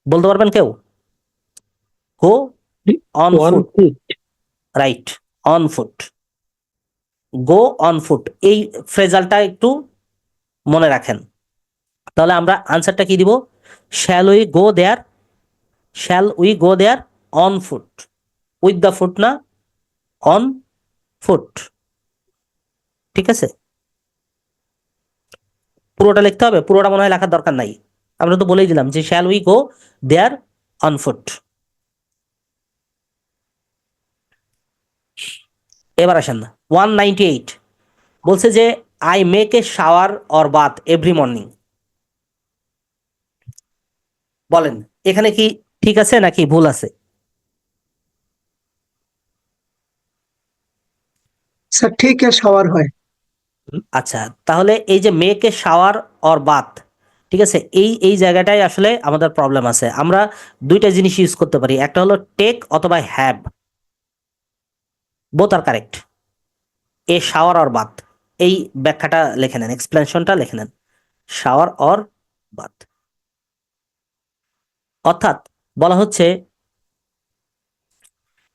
বলতে পারবেন কেউ? Go on one foot, feet. Right, on foot, go on foot, এই ফ্রেজালটা একটু মনে রাখেন। তাহলে আমরা আনসারটা কি দিব? Shall we go there, shall we go there on foot, with the foot না, অন ফুট। ঠিক আছে, পুরোটা লিখতে হবে? পুরোটা মনে হয় লেখার দরকার নাই, আমরা তো বলেই দিলাম যে shall we go there on foot. এবার আসেন 198, বলছে যে I make a shower or bath every morning. বলেন এখানে কি ঠিক আছে নাকি ভুল আছে? স্যার ঠিক শাওয়ার হয়। আচ্ছা তাহলে এই যে make a shower or bath, ঠিক আছে, এই এই জায়গাটাই আসলে আমাদের প্রবলেম আছে। আমরা দুইটা জিনিস ইউজ করতে পারি, একটা হলো টেক অথবা have, both are correct. A shower or bath, এই ব্যাখ্যাটা লিখে নেন, এক্সপ্লেনেশনটা লিখে নেন, শাওয়ার অর বাথ। অর্থাৎ বলা হচ্ছে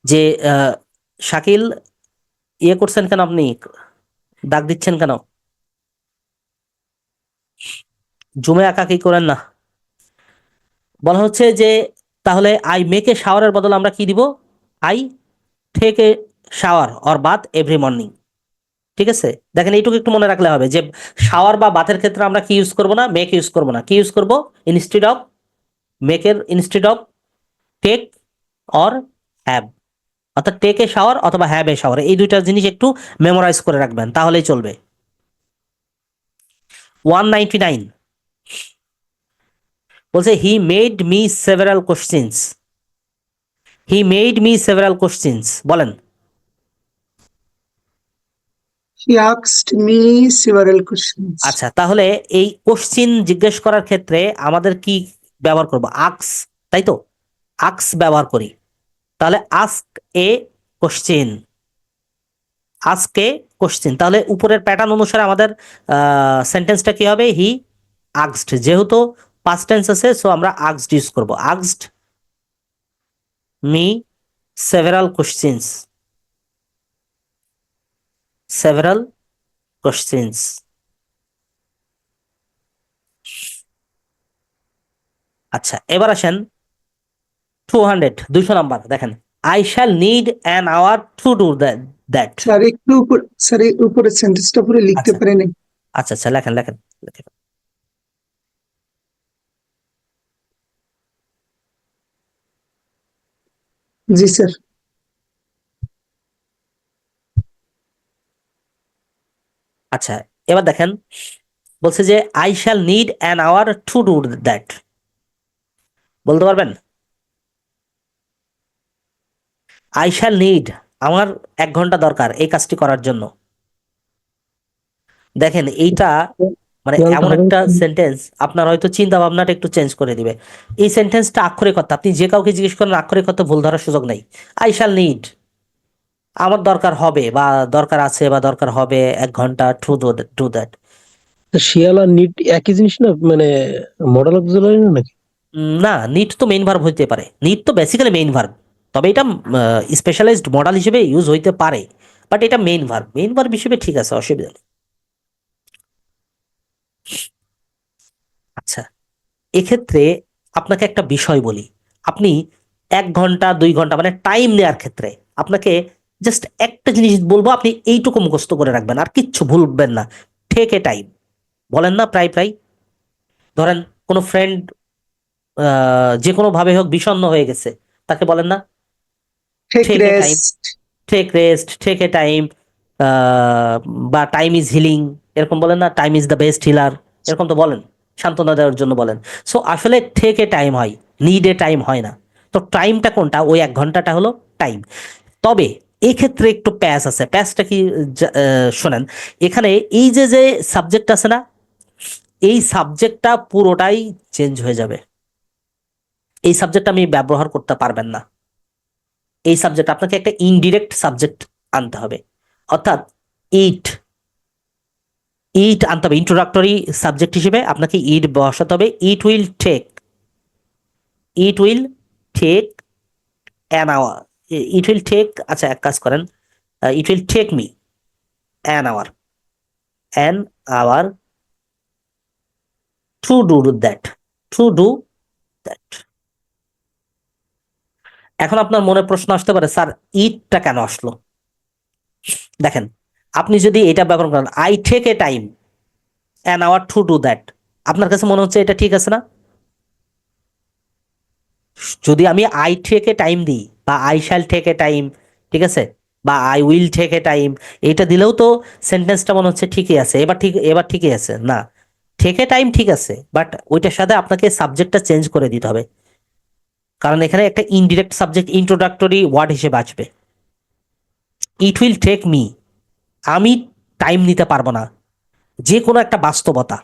যে শাকিল ইয়ে করছেন কেন, আপনি দাগ দিচ্ছেন কেন? জুমে আঁকাকি করেন না। বলা হচ্ছে যে তাহলে আই মেক এ শাওয়ারের বদলে আমরা কি দিব? I take a shower or bath every morning. ঠিক আছে, দেখেন এইটুকু একটু মনে রাখলে হবে যে শাওয়ার বা বাথের ক্ষেত্রে আমরা কি ইউজ করব না, মেক ইউজ করব না, কি ইউজ করব? ইনস্টেড অফ মেকের, instead of take or have. অর্থাৎ টেক এ শাওয়ার অথবা হ্যাভ এ শাওয়ার, এই দুইটা জিনিস একটু মেমোরাইজ করে রাখবেন, তাহলেই চলবে। 199 বলছে he made me several questions. He made me several questions, বলেন। He asked me several questions. আচ্ছা, তাহলে এই কোশ্চিন জিজ্ঞেস করার ক্ষেত্রে আমাদের কি ব্যবহার করব? আক্স, তাই তো? আক্স ব্যবহার করি। তাহলে ask a question, ask a question, তাহলে উপরের প্যাটার্ন অনুসারে আমাদের সেন্টেন্সটা কি হবে? হি আক্সড, যেহেতু পাস্ট টেন্স আছে সো আমরা আক্সড ইউজ করব। আক্সড me several questions, several questions. আচ্ছা, এবার আসেন 200 নাম্বার, দেখেন I shall need an hour to do that. Sir একটু স্যার উপরে সেন্টেন্সটা পুরো লিখতে আচ্ছা পারেন? আচ্ছা আচ্ছা, লেখেন লেখেন লেখেন। জি স্যার। আচ্ছা, এবার দেখেন বলছে যে I shall need an hour to do that, বলতে পারবেন? আই শ্যাল নিড, আমার 1 ঘন্টা দরকার এই কাজটি করার জন্য। দেখেন এইটা মানে এমন একটা সেন্টেন্স আপনার হয়তো চিন্তা ভাবনাটা একটু চেঞ্জ করে দিবে। এই সেন্টেন্সটা আক্ষরিক অর্থ, আপনি যে কাউকে জিজ্ঞেস করেন আক্ষরিক অর্থ ভুল ধরার সুযোগ নেই। আই শ্যাল নিড, আমার দরকার হবে বা দরকার আছে বা দরকার হবে 1 ঘন্টা টু ডু দ্যাট। শিয়াল আর নিট একই জিনিস না, মানে মডেল অক্সিলারি না নাকি? না, নিড তো মেইন ভার্ব হইতে পারে, নিড তো বেসিক্যালি মেইন ভার্ব, তবে এটা স্পেশালাইজড মডেল হিসেবে ইউজ হইতে পারে, বাট এটা মেইন ভার্ব, মেইন ভার্ব হিসেবে ঠিক আছে, অসুবিধা নেই। আচ্ছা, এক্ষেত্রে আপনাকে একটা বিষয় বলি, আপনি 1 ঘন্টা 2 ঘন্টা মানে টাইম নেওয়ার ক্ষেত্রে আপনাকে জাস্ট একটা জিনিস বলবো, আপনি এইটুকু মুখস্থ করে রাখবেন আর কিচ্ছু ভুলবেন না। টেক এ টাইম, বলেন না প্রায় প্রায়। ধরেন কোনো ফ্রেন্ড যে কোনো ভাবে হোক বিষণ্ণ হয়ে গেছে, তাকে বলেন না take take a time, rest. Take rest, take a time, বা টাইম ইজ হিলিং, এরকম বলেন না, time is the best healer, এরকম তো বলেন, সান্ত্বনা দেওয়ার জন্য বলেন। সো আসলে টেক এ টাইম হয়, নিড এ টাইম হয় না। তো টাইমটা কোনটা? ওই 1 ঘন্টাটা হলো টাইম। তবে এক্ষেত্রে একটু প্যাচ আছে, প্যাচটা কি? শোনেন, এখানে এই যে যে সাবজেক্ট আছে না, এই সাবজেক্টটা পুরোটাই চেঞ্জ হয়ে যাবে। এই সাবজেক্ট আমি ব্যবহার করতে পারবেন না। এই সাবজেক্ট আপনাকে একটা ইনডিরেক্ট সাবজেক্ট আনতে হবে, অর্থাৎ ইট, ইট আনতে হবে ইন্ট্রোডাক্টরি সাবজেক্ট হিসেবে, আপনাকে ইট বসাতে হবে। It will take, it will take an hour, it will take, আচ্ছা এক কাজ করেন, it will take me an hour, an hour to do that, to do that. এখন আপনার মনে প্রশ্ন আসতে পারে, স্যার ইটটা কেন আসলো? দেখেন, আপনি যদি এটা ব্যবহার করেন I take a time an hour to do that, আপনার কাছে মনে হচ্ছে এটা ঠিক আছে না? যদি আমি আই টেক এ টাইম দিই বা I shall take a time, ঠিক আছে, বা I will take a time, এটা দিলেও তো সেন্টেন্সটা মনে হচ্ছে ঠিকই আছে, এবার ঠিকই আছে না? টেক এ টাইম ঠিক আছে, বাট ওইটার সাথে আপনাকে সাবজেক্টটা চেঞ্জ করে দিতে হবে, কারণ এখানে একটা ইনডিরেক্ট সাবজেক্ট ইন্ট্রোডাক্টরি ওয়ার্ড হিসেবে আসবে। ইট উইল টেক মি, আমি টাইম নিতে পারবো না, যে কোনো একটা বাস্তবতা,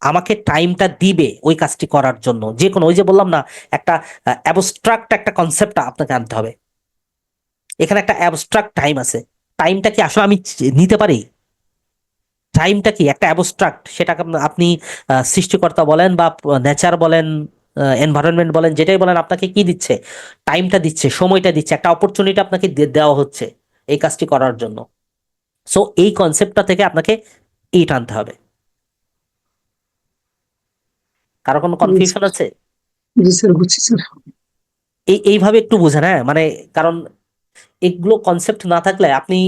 আমাকে টাইমটা দিবে ওই কাজটি করার জন্য, যে কোনো, ওই যে বললাম না, একটা অ্যাবস্ট্রাক্ট একটা কনসেপ্ট আপনাকে আনতে হবে। এখানে একটা অ্যাবস্ট্রাক্ট টাইম আছে, টাইমটা কি আসলে আমি নিতে পারি? টাইমটা কি একটা অ্যাবস্ট্রাক্ট, সেটাকে আপনি সৃষ্টিকর্তা বলেন বা নেচার বলেন, এনভায়রনমেন্ট বলেন, যেটাই বলেন, আপনাকে কি দিচ্ছে? টাইমটা দিচ্ছে, সময়টা দিচ্ছে, একটা অপরচুনিটি আপনাকে দেওয়া হচ্ছে এই কাজটি করার জন্য। সো এই কনসেপ্টটা থেকে আপনাকে ইট আনতে হবে। কারো কোনো কনফিউশন আছে? জি স্যার, বুঝছি স্যার। এইভাবে একটু বোঝেন, হ্যাঁ, মানে কারণ এগুলো কনসেপ্ট না থাকলে আপনি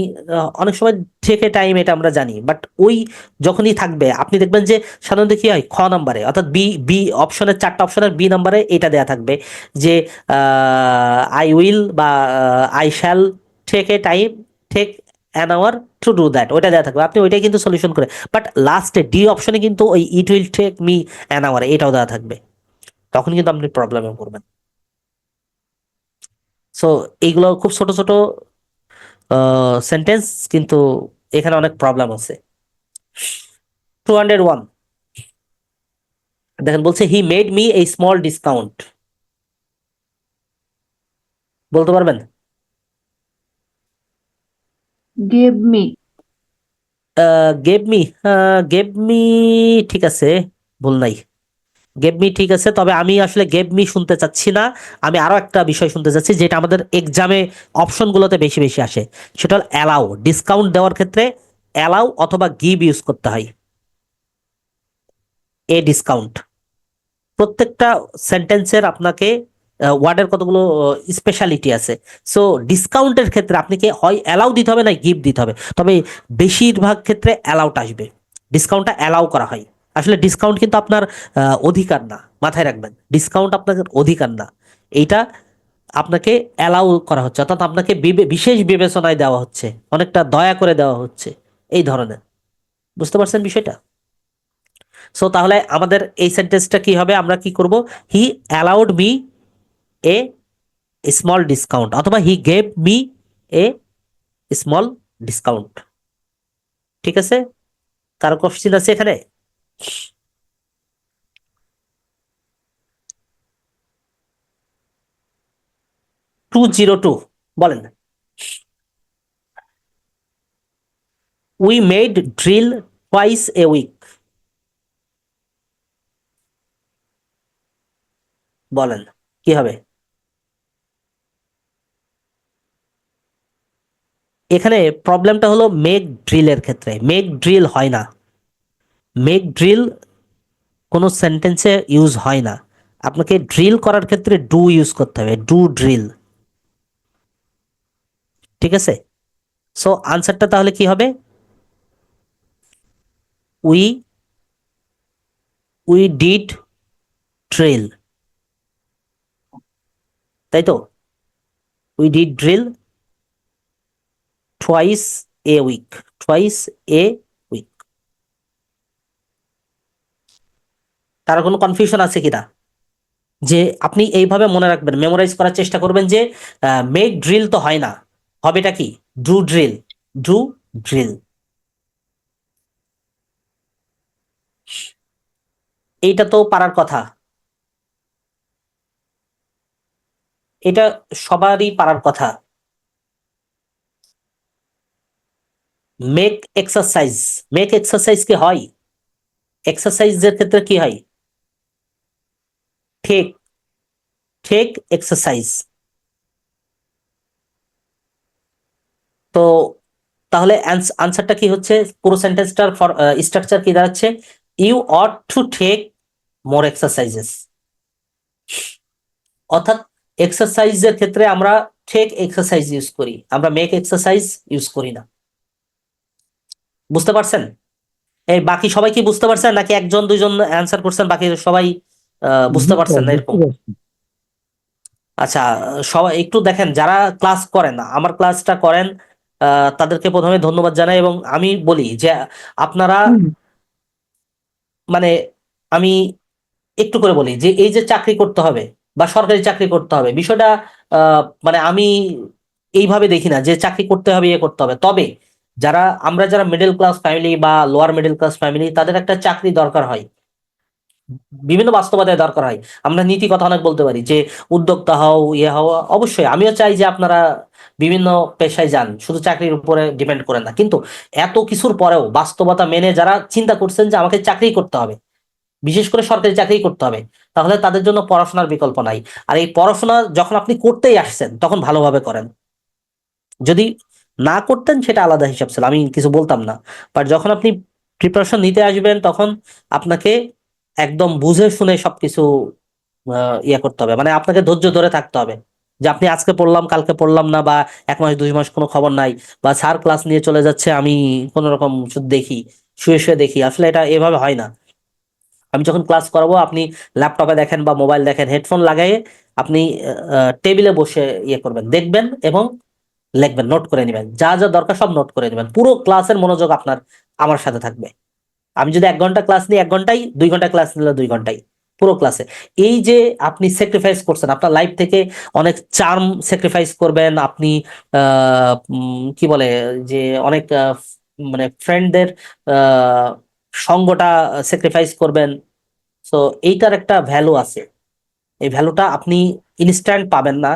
অনেক সময় থেকে টাইম, এটা আমরা জানি, বাট ওই যখনই থাকবে আপনি দেখবেন যে সাধারণত কি হয়, খ নাম্বারে অর্থাৎ বি বি অপশনের, 4টা অপশনের বি নাম্বারে এটা দেয়া থাকবে যে আই উইল বা I shall take a time, take an hour to do that, ওইটা দেওয়া থাকবে, আপনি ওইটাই কিন্তু সলিউশন করে। বাট লাস্টে ডি অপশনে কিন্তু ওই it will take me an hour এটাও দেওয়া থাকবে, তখন কিন্তু আপনি প্রবলেমে পড়বেন। সো এইগুলো খুব ছোট ছোট সেন্টেন্স, কিন্তু এখানে অনেক প্রবলেম আছে। 201 দেখেন, বলছে হি মেড মি এই স্মল ডিসকাউন্ট, বলতে পারবেন? Give me. Gave me, gave me, ঠিক আছে, ভুল নাই, গেভ মি ঠিক আছে, তবে আমি আসলে গেভ মি শুনতে চাচ্ছি না। আমি আরো একটা বিষয় শুনতে চাচ্ছি, যেটা আমাদের এক্সামে অপশনগুলোতে বেশি বেশি আসে, সেটা হল অ্যালাউ। ডিসকাউন্ট দেওয়ার ক্ষেত্রে অ্যালাউ অথবা গিভ ইউজ করতে হয়। এ ডিসকাউন্ট, প্রত্যেকটা সেন্টেন্সের আপনাকে ওয়ার্ডের কতগুলো স্পেশালিটি আছে। সো ডিসকাউন্টের ক্ষেত্রে আপনাকে হয় অ্যালাউ দিতে হবে না গিভ দিতে হবে, তবে বেশিরভাগ ক্ষেত্রে অ্যালাউট আসবে। ডিসকাউন্টটা অ্যালাউ করা হয়। আসলে ডিসকাউন্ট কিন্তু আপনার অধিকার না, মাথায় রাখবেন, ডিসকাউন্ট আপনার অধিকার না, এইটা আপনাকে অ্যালাউ করা হচ্ছে, অর্থাৎ আপনাকে বিশেষ বিবেচনায় দেওয়া হচ্ছে, অনেকটা দয়া করে দেওয়া হচ্ছে, এই ধরনের। বুঝতে পারছেন বিষয়টা? সো তাহলে আমাদের এই সেন্টেন্সটা কি হবে, আমরা কি করব, he allowed me a small discount অথবা he gave me a small discount. ঠিক আছে? কারো কোশ্চিন আছে এখানে? 202 বলেন, we made drill twice a week, বলেন কি হবে? এখানে প্রবলেমটা হলো মেক ড্রিলের ক্ষেত্রে, মেক ড্রিল হয় না, মেক ড্রিল কোনো সেন্টেন্সে ইউজ হয় না। আপনাকে ড্রিল করার ক্ষেত্রে ডু ইউজ করতে হবে, ডু ড্রিল। ঠিক আছে? সো আনসারটা তাহলে কি হবে, উই উই ডিড ড্রিল, তাই তো? We did drill twice a week, twice a week. কারো কোনো কনফিউশন আছে কিনা? যে আপনি এইভাবে মনে রাখবেন, মেমোরাইজ করার চেষ্টা করবেন যে মেক ড্রিল তো হয় না, হবেটা কি, ডু ড্রিল, ডু ড্রিল। এইটা তো পারার কথা, এটা সবারই পারার কথা। মেক এক্সারসাইজ, মেক এক্সারসাইজ কি হয়? এক্সারসাইজের ক্ষেত্রে কি হয়? Take, take exercise. তো তাহলে আনসারটা কি হচ্ছে, পুরো সেন্টেন্সটার স্ট্রাকচার কি দাঁড়াচ্ছে, you ought to take more exercises. অর্থাৎ এক্সারসাইজের ক্ষেত্রে আমরা টেক এক্সারসাইজ ইউজ করি, আমরা মেক এক্সারসাইজ ইউজ করি না। বুঝতে পারছেন? এই বাকি সবাই কি বুঝতে পারছেন, নাকি একজন দুইজন অ্যান্সার করছেন, বাকি সবাই বুঝতে পারছেন না এরকম? আচ্ছা, সবাই একটু দেখেন, যারা ক্লাস করেন, আমার ক্লাসটা করেন, তাদেরকে প্রথমে ধন্যবাদ জানাই, এবং আমি বলি যে আপনারা, মানে আমি একটু করে বলি যে এই যে চাকরি করতে হবে বা সরকারি চাকরি করতে হবে, বিষয়টা মানে আমি এইভাবে দেখি না যে চাকরি করতে হবে, ইয়ে করতে হবে। তবে আমরা যারা মিডল ক্লাস ফ্যামিলি বা লোয়ার মিডল ক্লাস ফ্যামিলি, তাদের একটা চাকরি দরকার হয়। বিভিন্ন বাস্তবতায় দরকার হয়। আমরা নীতি কথা অনেক বলতে পারি যে উদ্যোক্তা হও, ইয়ে হও, অবশ্যই আমিও চাই যে আপনারা বিভিন্ন পেশায় যান, শুধু চাকরির উপরে ডিপেন্ড করেন না। কিন্তু এত কিছুর পরেও বাস্তবতা মেনে যারা চিন্তা করছেন যে আমাকে চাকরি করতে হবে, বিশেষ করে সরকারি চাকরি করতে হবে, তাহলে তাদের জন্য পড়াশোনার বিকল্প নাই। আর এই পড়াশোনা যখন আপনি করতেই আসছেন তখন ভালোভাবে করেন। যদি না করতেন সেটা আলাদা হিসাব ছিল, আমি কিছু বলতাম না। বাট যখন আপনি প্রিপারেশন নিতে আসবেন তখন আপনাকে একদম বুঝে শুনে সবকিছু ইয়ে করতে হবে, মানে আপনাকে ধৈর্য ধরে থাকতে হবে। যে আপনি আজকে পড়লাম কালকে পড়লাম না, বা 1 মাস 2 মাস কোনো খবর নাই, বা স্যার ক্লাস নিয়ে চলে যাচ্ছে আমি কোনো রকম শুধু দেখি, শুয়ে শুয়ে দেখি, আসলে এটা এভাবে হয় না। আমি যখন ক্লাস করাবো আপনি ল্যাপটপে দেখেন বা মোবাইল দেখেন, হেডফোন লাগাইয়ে আপনি টেবিলে বসে ইয়ে করবেন, দেখবেন এবং লিখবেন, নোট করে নেবেন, যা যা দরকার সব নোট করে নেবেন। পুরো ক্লাসের মনোযোগ আপনার আমার সাথে থাকবে। আমি যদি 1 ঘন্টা ক্লাস নিই 1 ঘন্টাই, 2 ঘন্টা ক্লাস নিলে 2 ঘন্টাই, পুরো ক্লাসে। এই যে আপনি স্যাক্রিফাইস করছেন আপনার লাইফ থেকে, অনেক চার্ম স্যাক্রিফাইস করবেন আপনি, কি বলে যে অনেক মানে ফ্রেন্ডদের সঙ্গটা স্যাক্রিফাইস করবেন। তো এইটার একটা ভ্যালু আছে। এই ভ্যালুটা আপনি ইনস্ট্যান্ট পাবেন না,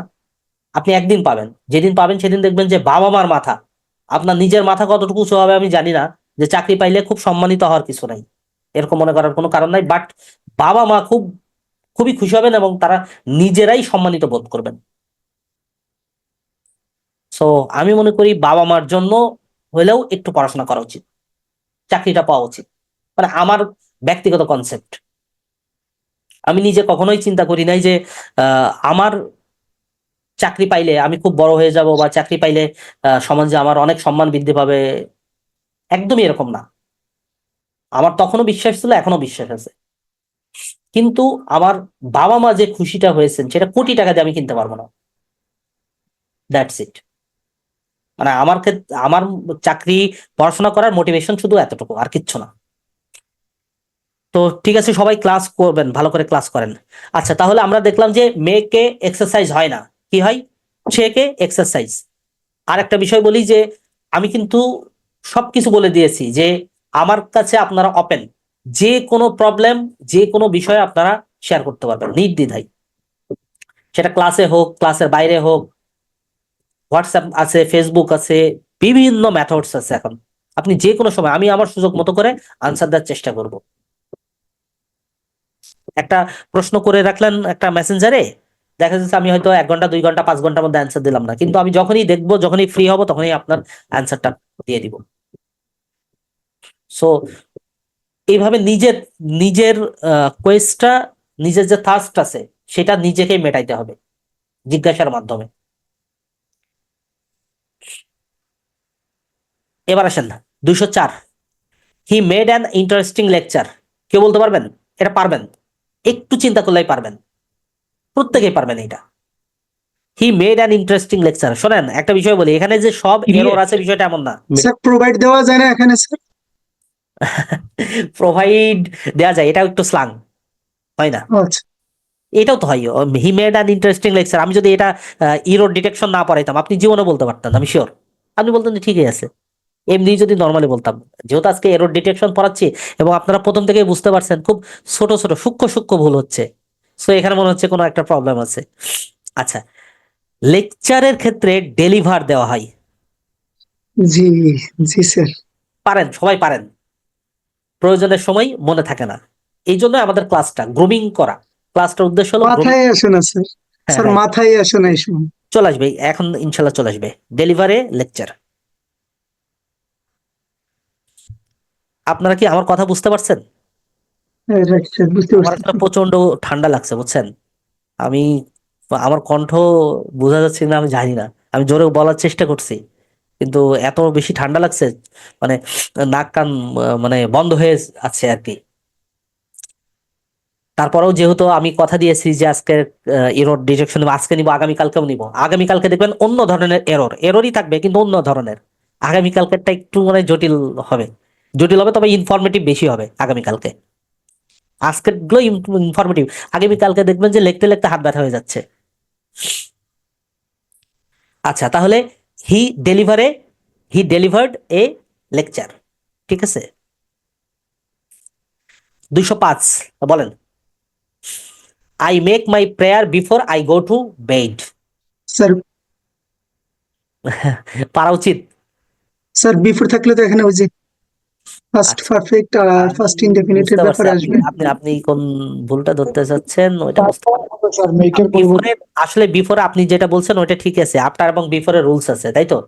আপনি একদিন পাবেন। যেদিন পাবেন সেদিন দেখবেন যে বাবা মার মাথা, আপনার নিজের মাথা কতটুকু উঁচু হবে আমি জানি না, যে চাকরি পাইলে খুব সম্মানিত হওয়ার কিছু নাই, এরকম মনে করার কোনো কারণ নাই। বাট বাবা মা খুবই খুশি হবেন এবং তারা নিজেরাই সম্মানিত বোধ করবেন। সো আমি মনে করি বাবা মার জন্য হলেও একটু পড়াশোনা করা উচিত, চাকরিটা পাওয়া উচিত, মানে আমার ব্যক্তিগত কনসেপ্ট। আমি নিজে কখনোই চিন্তা করি নাই যে আমার চাকরি পাইলে আমি খুব বড় হয়ে যাব, বা চাকরি পাইলে সমাজে আমার অনেক সম্মান বৃদ্ধি পাবে, একদমই এরকম না। আমার তখনও বিশ্বাস ছিল, এখনো বিশ্বাস আছে। কিন্তু আমার বাবা মা যে খুশিটা হয়েছেন সেটা কোটি টাকা দিয়ে আমি কিনতে পারবো না। That's it. মানে আমার ক্ষেত্রে আমার চাকরি, পড়াশোনা করার মোটিভেশন শুধু এতটুকু, আর কিচ্ছু না। তো ঠিক আছে, সবাই ক্লাস করবেন, ভালো করে ক্লাস করেন। আচ্ছা, তাহলে আমরা দেখলাম যে মেয়েকে এক্সারসাইজ হয় না, কি হয়, ছেলেকে এক্সারসাইজ। আর একটা বিষয় বলি যে আমি কিন্তু সবকিছু বলে দিয়েছি যে আমার কাছে আপনারা ওপেন, যে কোনো প্রবলেম, যে কোনো বিষয়ে আপনারা শেয়ার করতে পারবেন নির্দ্বিধায়। সেটা ক্লাসে হোক, ক্লাসের বাইরে হোক, হোয়াটসঅ্যাপ আছে, ফেসবুক আছে, বিভিন্ন মেথডস আছে এখন। আপনি যে কোনো সময়, আমি আমার সুযোগ মতো করে আনসার দেওয়ার চেষ্টা করব। একটা প্রশ্ন করে রাখলেন একটা মেসেঞ্জারে, দেখা যাচ্ছে আমি হয়তো 1 ঘন্টা 2 ঘন্টা 5 ঘন্টার মধ্যে অ্যান্সার দিলাম না, কিন্তু আমি যখনই দেখবো, যখনই ফ্রি হব, তখনই আপনার অ্যান্সারটা দিয়ে দিব। সো এইভাবে নিজের নিজের কোয়েস্টটা, নিজের যে থার্স্ট আছে সেটা নিজেকেই মেটাইতে হবে জিজ্ঞাসার মাধ্যমে। এবার আসেন 204, he made an interesting lecture. কেউ বলতে পারবেন? এটা পারবেন, একটু চিন্তা করলেই পারবেন, প্রত্যেকেই পারবেন এটা। He made an interesting lecture. শোনেন একটা বিষয় বলি, এখানে যে সব এরর আছে বিষয়টা এমন না। স্যার প্রোভাইড দেওয়া যায় না এখানে স্যার? প্রোভাইড দেওয়া যায়, এটাও একটু স্লাং, হয় না? আচ্ছা, এটাও তো হয়, he made an interesting lecture. আমি যদি এটা ইরোর ডিটেকশন না পড়াইতাম আপনি জীবনে বলতে পারতেন, আমি শিওর। আপনি বলতেন যে ঠিকই আছে, এমনি যদি নর্মালি বলতাম। যেহেতু আজকে এরর ডিটেকশন পড়াচ্ছি এবং আপনারা প্রথম থেকেই বুঝতে পারছেন খুব ছোট ছোট সূক্ষ্ম সূক্ষ্ম ভুল হচ্ছে, সো এখানে মনে হচ্ছে কোনো একটা প্রবলেম আছে। আচ্ছা, লেকচারের ক্ষেত্রে ডেলিভার দেওয়া হয়, জি জি স্যার। পারেন, সবাই পারেন, প্রয়োজনের সময় মনে থাকে না। এই জন্য আমাদের ক্লাসটা গ্রুমিং করা, ক্লাসটার উদ্দেশ্য হলো গ্রুমিং। মাথায় আসে না স্যার, হ্যাঁ স্যার হ্যাঁ, মাথায় আসে না এই সময়। চলে আসবে এখন, ইনশাল্লাহ চলে আসবে। ডেলিভারে লেকচার। আপনারা কি আমার কথা বুঝতে পারছেন? রাইট স্যার, বুঝতে আমার পারছি। আসলে প্রচন্ড ঠান্ডা লাগছে, বুঝছেন। আমি, আমার কণ্ঠ বোঝা যাচ্ছে না, আমি জানি না। আমি জোরে বলার চেষ্টা করছি, কিন্তু এত বেশি ঠান্ডা লাগছে, মানে নাক কান মানে বন্ধ হয়ে আছে আর কি। তারপরেও যেহেতু আমি কথা দিয়েছি যে আজকে এরর ডিটেকশন নিবো, আজকে নিবো, আগামীকালকেও নিবো। আগামীকালকে দেখবেন অন্য ধরনের এররই থাকবে, কিন্তু অন্য ধরনের। আগামীকালকেরটা একটু মানে জটিল হবে, জটিল হবে, তবে ইনফরমেটিভ বেশি হবে আগামীকালকে। আজকের গুলো ইনফরমেটিভ, আগামীকালকে দেখবেন যে লিখতে লিখতে হাত ব্যথা হয়ে যাচ্ছে। আচ্ছা, তাহলে হি ডেলিভারে, হি ডেলিভার্ড এ লেকচার, ঠিক আছে। 205 বলেন। I make my prayer before I go to bed. Sir পারা উচিত। স্যার বিফোর থাকলে তো এখানে ওই যে ফার্স্ট আচ্ছা, পারফেক্ট আর আমি ফার্স্ট ইনডেফিনিট এর বুঝতে পারছি ব্যাপারে আপনি আসবে। আপনি আপনি কোন ভুলটা ধরতে চাচ্ছেন ওইটা বুঝতে পারফর্ম হবে স্যার, মেকের পরিবর্তে। বিফোরে, আসলে বিফোরে আপনি যেটা বলছেন ওইটা ঠিক আছে, আফটার এবং বিফোরের রুলস আছে তাই তো,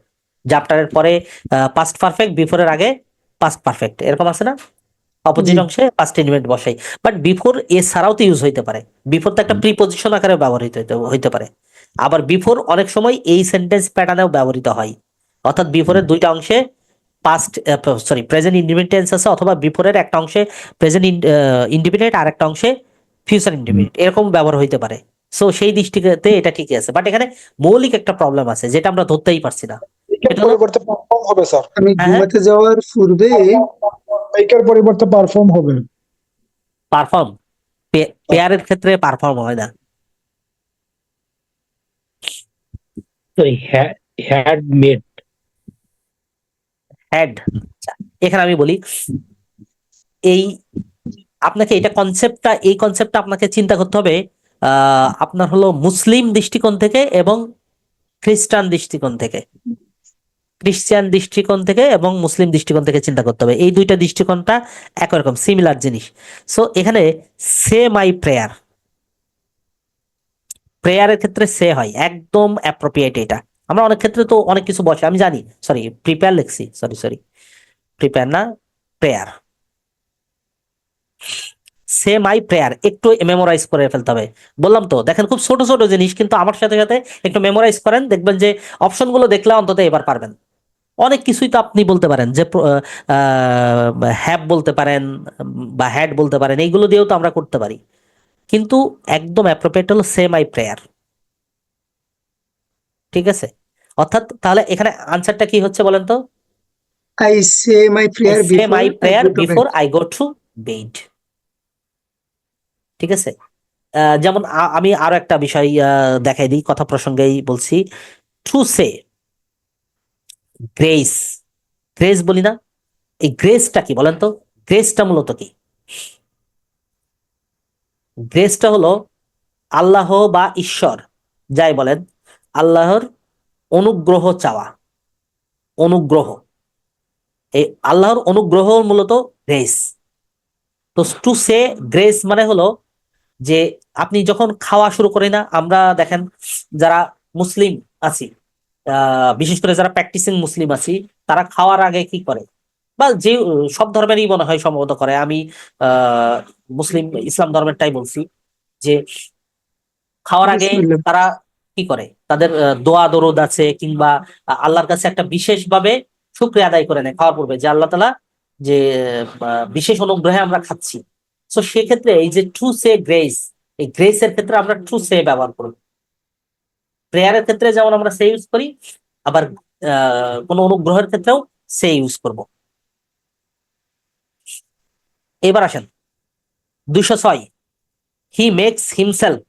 যে আফটারের পরে পাস্ট পারফেক্ট, বিফোরের আগে পাস্ট পারফেক্ট, এরকম আছে না, জি অপোজিট অংশে পাস্ট ইনডিপেন্ডেন্ট বসাই। বাট বিফোর এছাড়াও তো ইউজ হইতে পারে, বিফোর তো একটা প্রিপোজিশন আকারে ব্যবহৃত হইতে পারে। আবার বিফোর অনেক সময় এই সেন্টেন্স প্যাটার্নেও ব্যবহৃত হয়, অর্থাৎ বিফোরের দুইটা অংশে পাস্ট প্রেজেন্ট ইন্ডিপেন্ডেন্ট টেন্স আছে, অথবা বিফোরের একটা অংশে প্রেজেন্ট ইন্ডিপেন্ডেন্ট আর একটা অংশে ফিউচার ইন্ডিপেন্ডেন্ট, এরকম ব্যবহার হইতে পারে। সো সেই দৃষ্টিতে এটা ঠিকই আছে, বাট এখানে মৌলিক একটা প্রবলেম আছে যেটা আমরা ধরতেই পারছি না। মেকের সেটা হলো, পরিবর্তে পারফর্ম হবে স্যার। আমি হ্যাঁ হ্যাঁ, ঘুমাতে যাওয়ার পূর্বে মেকের পরিবর্তে পারফর্ম হবে। পারফর্ম, পেয়ারের ক্ষেত্রে পারফর্ম হয় না। Sorry, had made. হ্যাড, এখানে আমি বলি, এই আপনাকে এটা কনসেপ্টটা, এই কনসেপ্টটা আপনাকে চিন্তা করতে হবে আপনার হলো মুসলিম দৃষ্টিকোণ থেকে এবং খ্রিস্টান দৃষ্টিকোণ থেকে, খ্রিস্টান দৃষ্টিকোণ থেকে এবং মুসলিম দৃষ্টিকোণ থেকে চিন্তা করতে হবে। এই দুইটা দৃষ্টিকোণটা একই রকম সিমিলার জিনিস। সো এখানে সে মাই প্রেয়ার, প্রেয়ারের ক্ষেত্রে সে হয় একদম অ্যাপ্রোপ্রিয়েট। এটা আমরা অনেক ক্ষেত্রে তো অনেক কিছু বসে, আমি জানি, সরি প্রিপেয়ার লিখছি, সরি প্রিপেয়ার না, প্রেয়ার। সে মাই প্রেয়ার একটু মেমোরাইজ করে ফেলতে হবে। বললাম তো দেখেন, খুব ছোট ছোট জিনিস, কিন্তু আমার সাথে সাথে একটু মেমোরাইজ করেন, দেখবেন যে অপশনগুলো দেখলে অন্তত এবার পারবেন। অনেক কিছুই তো আপনি বলতে পারেন, যে হ্যাভ বলতে পারেন বা হ্যাড বলতে পারেন, এইগুলো দিয়েও তো আমরা করতে পারি, কিন্তু একদম অ্যাপ্রোপ্রিয়েট হলো সে মাই প্রেয়ার। ঠিক আছে, অর্থাৎ তাহলে এখানে আনসারটা কি হচ্ছে বলেন তো, I say my I prayer say before my I prayer go to bed. Before I go to bed. ঠিক আছে, যেমন আমি আরো একটা বিষয় দেখাই দিই, কথা প্রসঙ্গেই বলছি, টু সে গ্রেস, গ্রেস বলি না, এই গ্রেসটা কি বলেন তো, গ্রেসটা মূলত কি? গ্রেসটা হলো আল্লাহ বা ঈশ্বর যাই বলেন, আল্লাহর অনুগ্রহ চাওয়া, অনুগ্রহ, এই আল্লাহর অনুগ্রহ মূলত গ্রেস। তো টু সে গ্রেস মানে হলো যে আপনি যখন খাওয়া শুরু করি না, আমরা দেখেন যারা মুসলিম আছি, বিশেষ করে যারা প্র্যাকটিসিং মুসলিম আছি, তারা খাওয়ার আগে কি করে, বা যে সব ধর্মেরই মনে হয় সম্ভবত করে, আমি আহ মুসলিম ইসলাম ধর্মেরটাই বলছি, যে খাওয়ার আগে বিসমিল্লাহ। তারা কি করে, তাদের দোয়া দরুদ আছে, কিংবা আল্লাহর কাছে একটা বিশেষ ভাবে শুকরিয়া আদায় করে নেয় খাওয়ার পূর্বে, যে আল্লাহ তাআলা যে বিশেষ অনুগ্রহে আমরা খাচ্ছি। তো সেক্ষেত্রে এই যে টু সে গ্রেস, এই গ্রেসের ক্ষেত্রে আমরা টু সে ব্যবহার করব। প্রেয়ারের ক্ষেত্রে যেমন আমরা সে ইউজ করি, আবার কোন অনুগ্রহের ক্ষেত্রেও সে ইউজ করব। এবার আসেন 206, he makes himself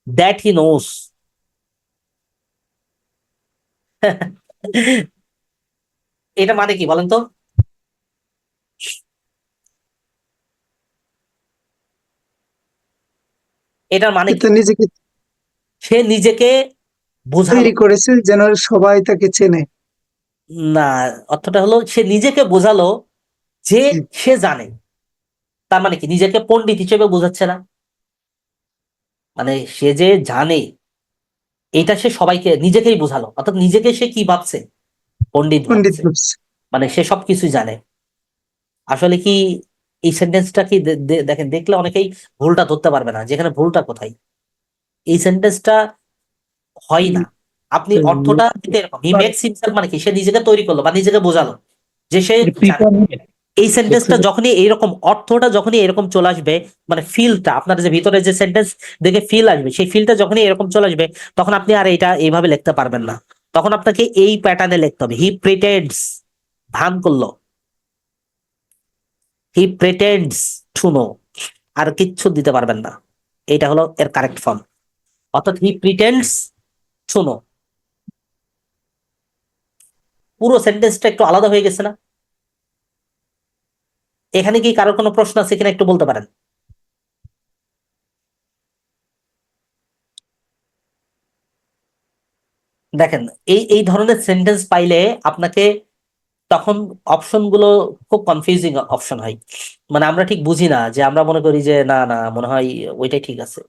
that he knows. এটা মানে কি বলেন তো, এটার মানে কি? এটা নিজেকে সে নিজেকে বোঝালো, তৈরি করেছে যেন সবাই তাকে চেনে। না, অর্থটা হলো সে নিজেকে বোঝালো যে জি, সে জানে। তার মানে কি, নিজেকে পণ্ডিত হিসেবে বোঝাচ্ছে না, মানে সে যে জানে এটা সে সবাইকে, নিজেকেই বোঝালো, অর্থাৎ নিজেকে সে কি ভাবছে, পণ্ডিত পণ্ডিত ভাবছে, ভাবছে। মানে সে সবকিছুই জানে। আসলে কি এই সেন্টেন্সটা কি দেখেন, দেখলে অনেকেই ভুলটা ধরতে পারবে না, যেখানে ভুলটা কোথায়, এই সেন্টেন্সটা হয় না। আপনি অর্থটা কিন্তু এরকম, হি মেক্স হিমসেলফ মানে কি, সে নিজেকে তৈরি করলো বা নিজেকে বোঝালো যে সে জানে। এই সেন্টেন্সটা যখনই এইরকম অর্থটা যখনই এরকম চলে আসবে, মানে ফিলটা আপনার যে ভিতরে যে সেন্টেন্স দেখে ফিল আসবে, সেই ফিলটা যখনই এরকম চলে আসবে, তখন আপনি আর এটা এইভাবে লিখতে পারবেন না, তখন আপনাকে এই প্যাটার্নে লিখতে হবে, হি প্রিটেন্ডস, ভান করলো, হি প্রিটেন্ডস টু নো, আর কিচ্ছু দিতে পারবেন না। এটা হলো এর কারেক্ট ফর্ম, অর্থাৎ হি প্রিটেন্ডস টু নো। পুরো সেন্টেন্সটা একটু আলাদা হয়ে গেছে না? এখানে কি কারোর কোনো প্রশ্ন আছে কিনা একটু বলতে পারেন। দেখেন এই ধরনের সেন্টেন্স পাইলে আপনাকে তখন অপশনগুলো খুব কনফিউজিং অপশন হয়, মানে আমরা ঠিক বুঝি না, যে আমরা মনে করি যে না না মনে হয় ওইটাই ঠিক আছে।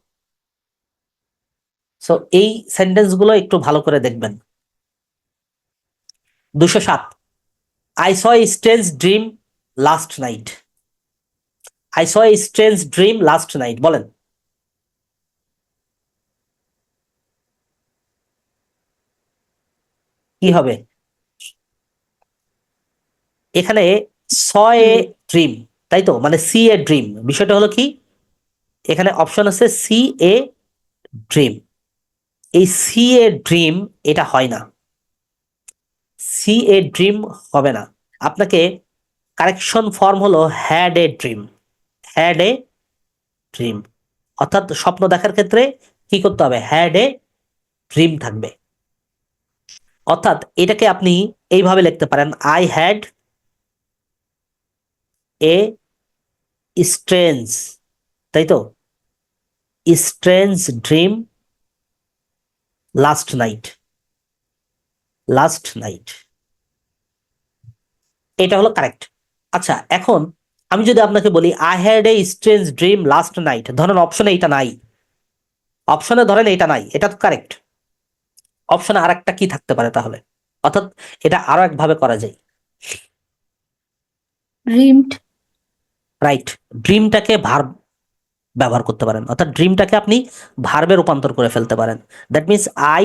সো এই সেন্টেন্স গুলো একটু ভালো করে দেখবেন। 207, I saw A strange dream last night. I saw A strange dream last night, বলেন। কি হবে এখানে? স এ ড্রিম, তাই তো, মানে সি এ ড্রিম। বিষয়টা হলো কি, এখানে অপশন আছে সি এ ড্রিম। এই সি এ ড্রিম এটা হয় না, সি এ ড্রিম হবে না। আপনাকে কারেকশন ফর্ম হলো had a dream. Had a dream, অর্থাৎ স্বপ্ন দেখার ক্ষেত্রে কি করতে হবে? হ্যাড এ ড্রিম থাকবে। অর্থাৎ এটাকে আপনি এইভাবে লিখতে পারেন, আই হ্যাড এ স্ট্রেঞ্জ, তাই তো, strange dream last night. Last night, এটা হলো কারেক্ট। আচ্ছা, এখন আমি যদি আপনাকে বলি I had a strange dream last night, ধরেন অপশনে এটা নাই, অপশনে ধরেন এটা নাই, এটা তো কারেক্ট। অপশনে আরেকটা কি থাকতে পারে তাহলে? অর্থাৎ এটা আরো একভাবে করা যায়। ড্রিমড। রাইট, ড্রিমটাকে ভার্ব ব্যবহার করতে পারেন, অর্থাৎ ড্রিমটাকে আপনি ভার্বে রূপান্তর করে ফেলতে পারেন। That means I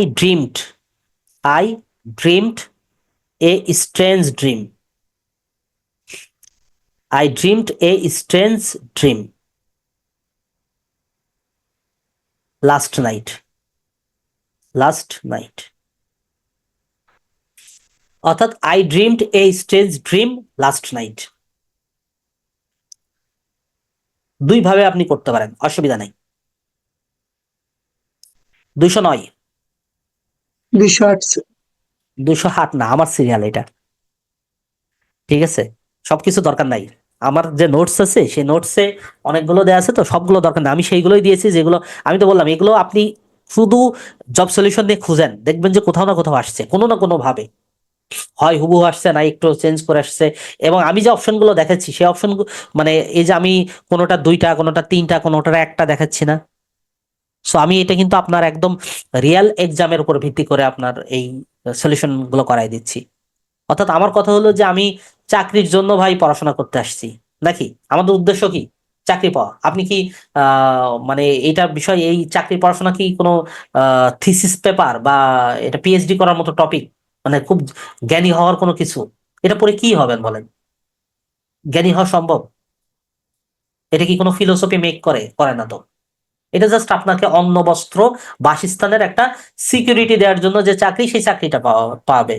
dreamed a strange dream. I dreamed a strange dream last night. Last night, অর্থাৎ I dreamed a strange dream last night. দুই ভাবে আপনি করতে পারেন, অসুবিধা নাই। 209, 208 208 না, আমার সিরিয়াল এটা, ঠিক আছে? সবকিছু দরকার নাই, আমার যে নোটস আছে সেই নোটসে অনেকগুলো দেওয়া আছে, তো সবগুলো দরকার নাই, আমি সেইগুলোই দিয়েছি যেগুলো আমি তো বললাম। এগুলো আপনি শুধু জব সলিউশন দিয়ে খুঁজেন, দেখবেন যে কোথাও না কোথাও আসছে, কোনো না কোনো ভাবে, হয় হুবহু আসছে, না একটু চেঞ্জ করে আসছে। এবং আমি যে অপশনগুলো দেখাচ্ছি সেই অপশন, মানে এই যে আমি কোনোটা 2টা, কোনোটা 3টা, কোনোটা 1টা দেখাচ্ছি না। সো আমি এটা কিন্তু আপনার একদম রিয়েল এক্সামের উপর ভিত্তি করে আপনার এই সলিউশন গুলো করাই দিচ্ছি। অর্থাৎ আমার কথা হলো যে আমি চাকরির জন্য ভাই পড়াশোনা করতে আসছি নাকি? আমাদের উদ্দেশ্য কি? চাকরি পাওয়া। আপনি কি মানে এটা বিষয়, এই চাকরি পড়াশোনা কি কোনো থিসিস পেপার বা এটা পিএইচডি করার মতো টপিক, মানে খুব জ্ঞানী হওয়ার কোনো কিছু? এটা পড়ে কি হবেন বলেন? জ্ঞানী হওয়া সম্ভব? এটা কি কোনো ফিলোসফি মেক করে না তো। এটা জাস্ট আপনাকে অন্ন বস্ত্র বাসস্থানের একটা সিকিউরিটি দেওয়ার জন্য, যে চাকরি, সেই চাকরিটা পাবে।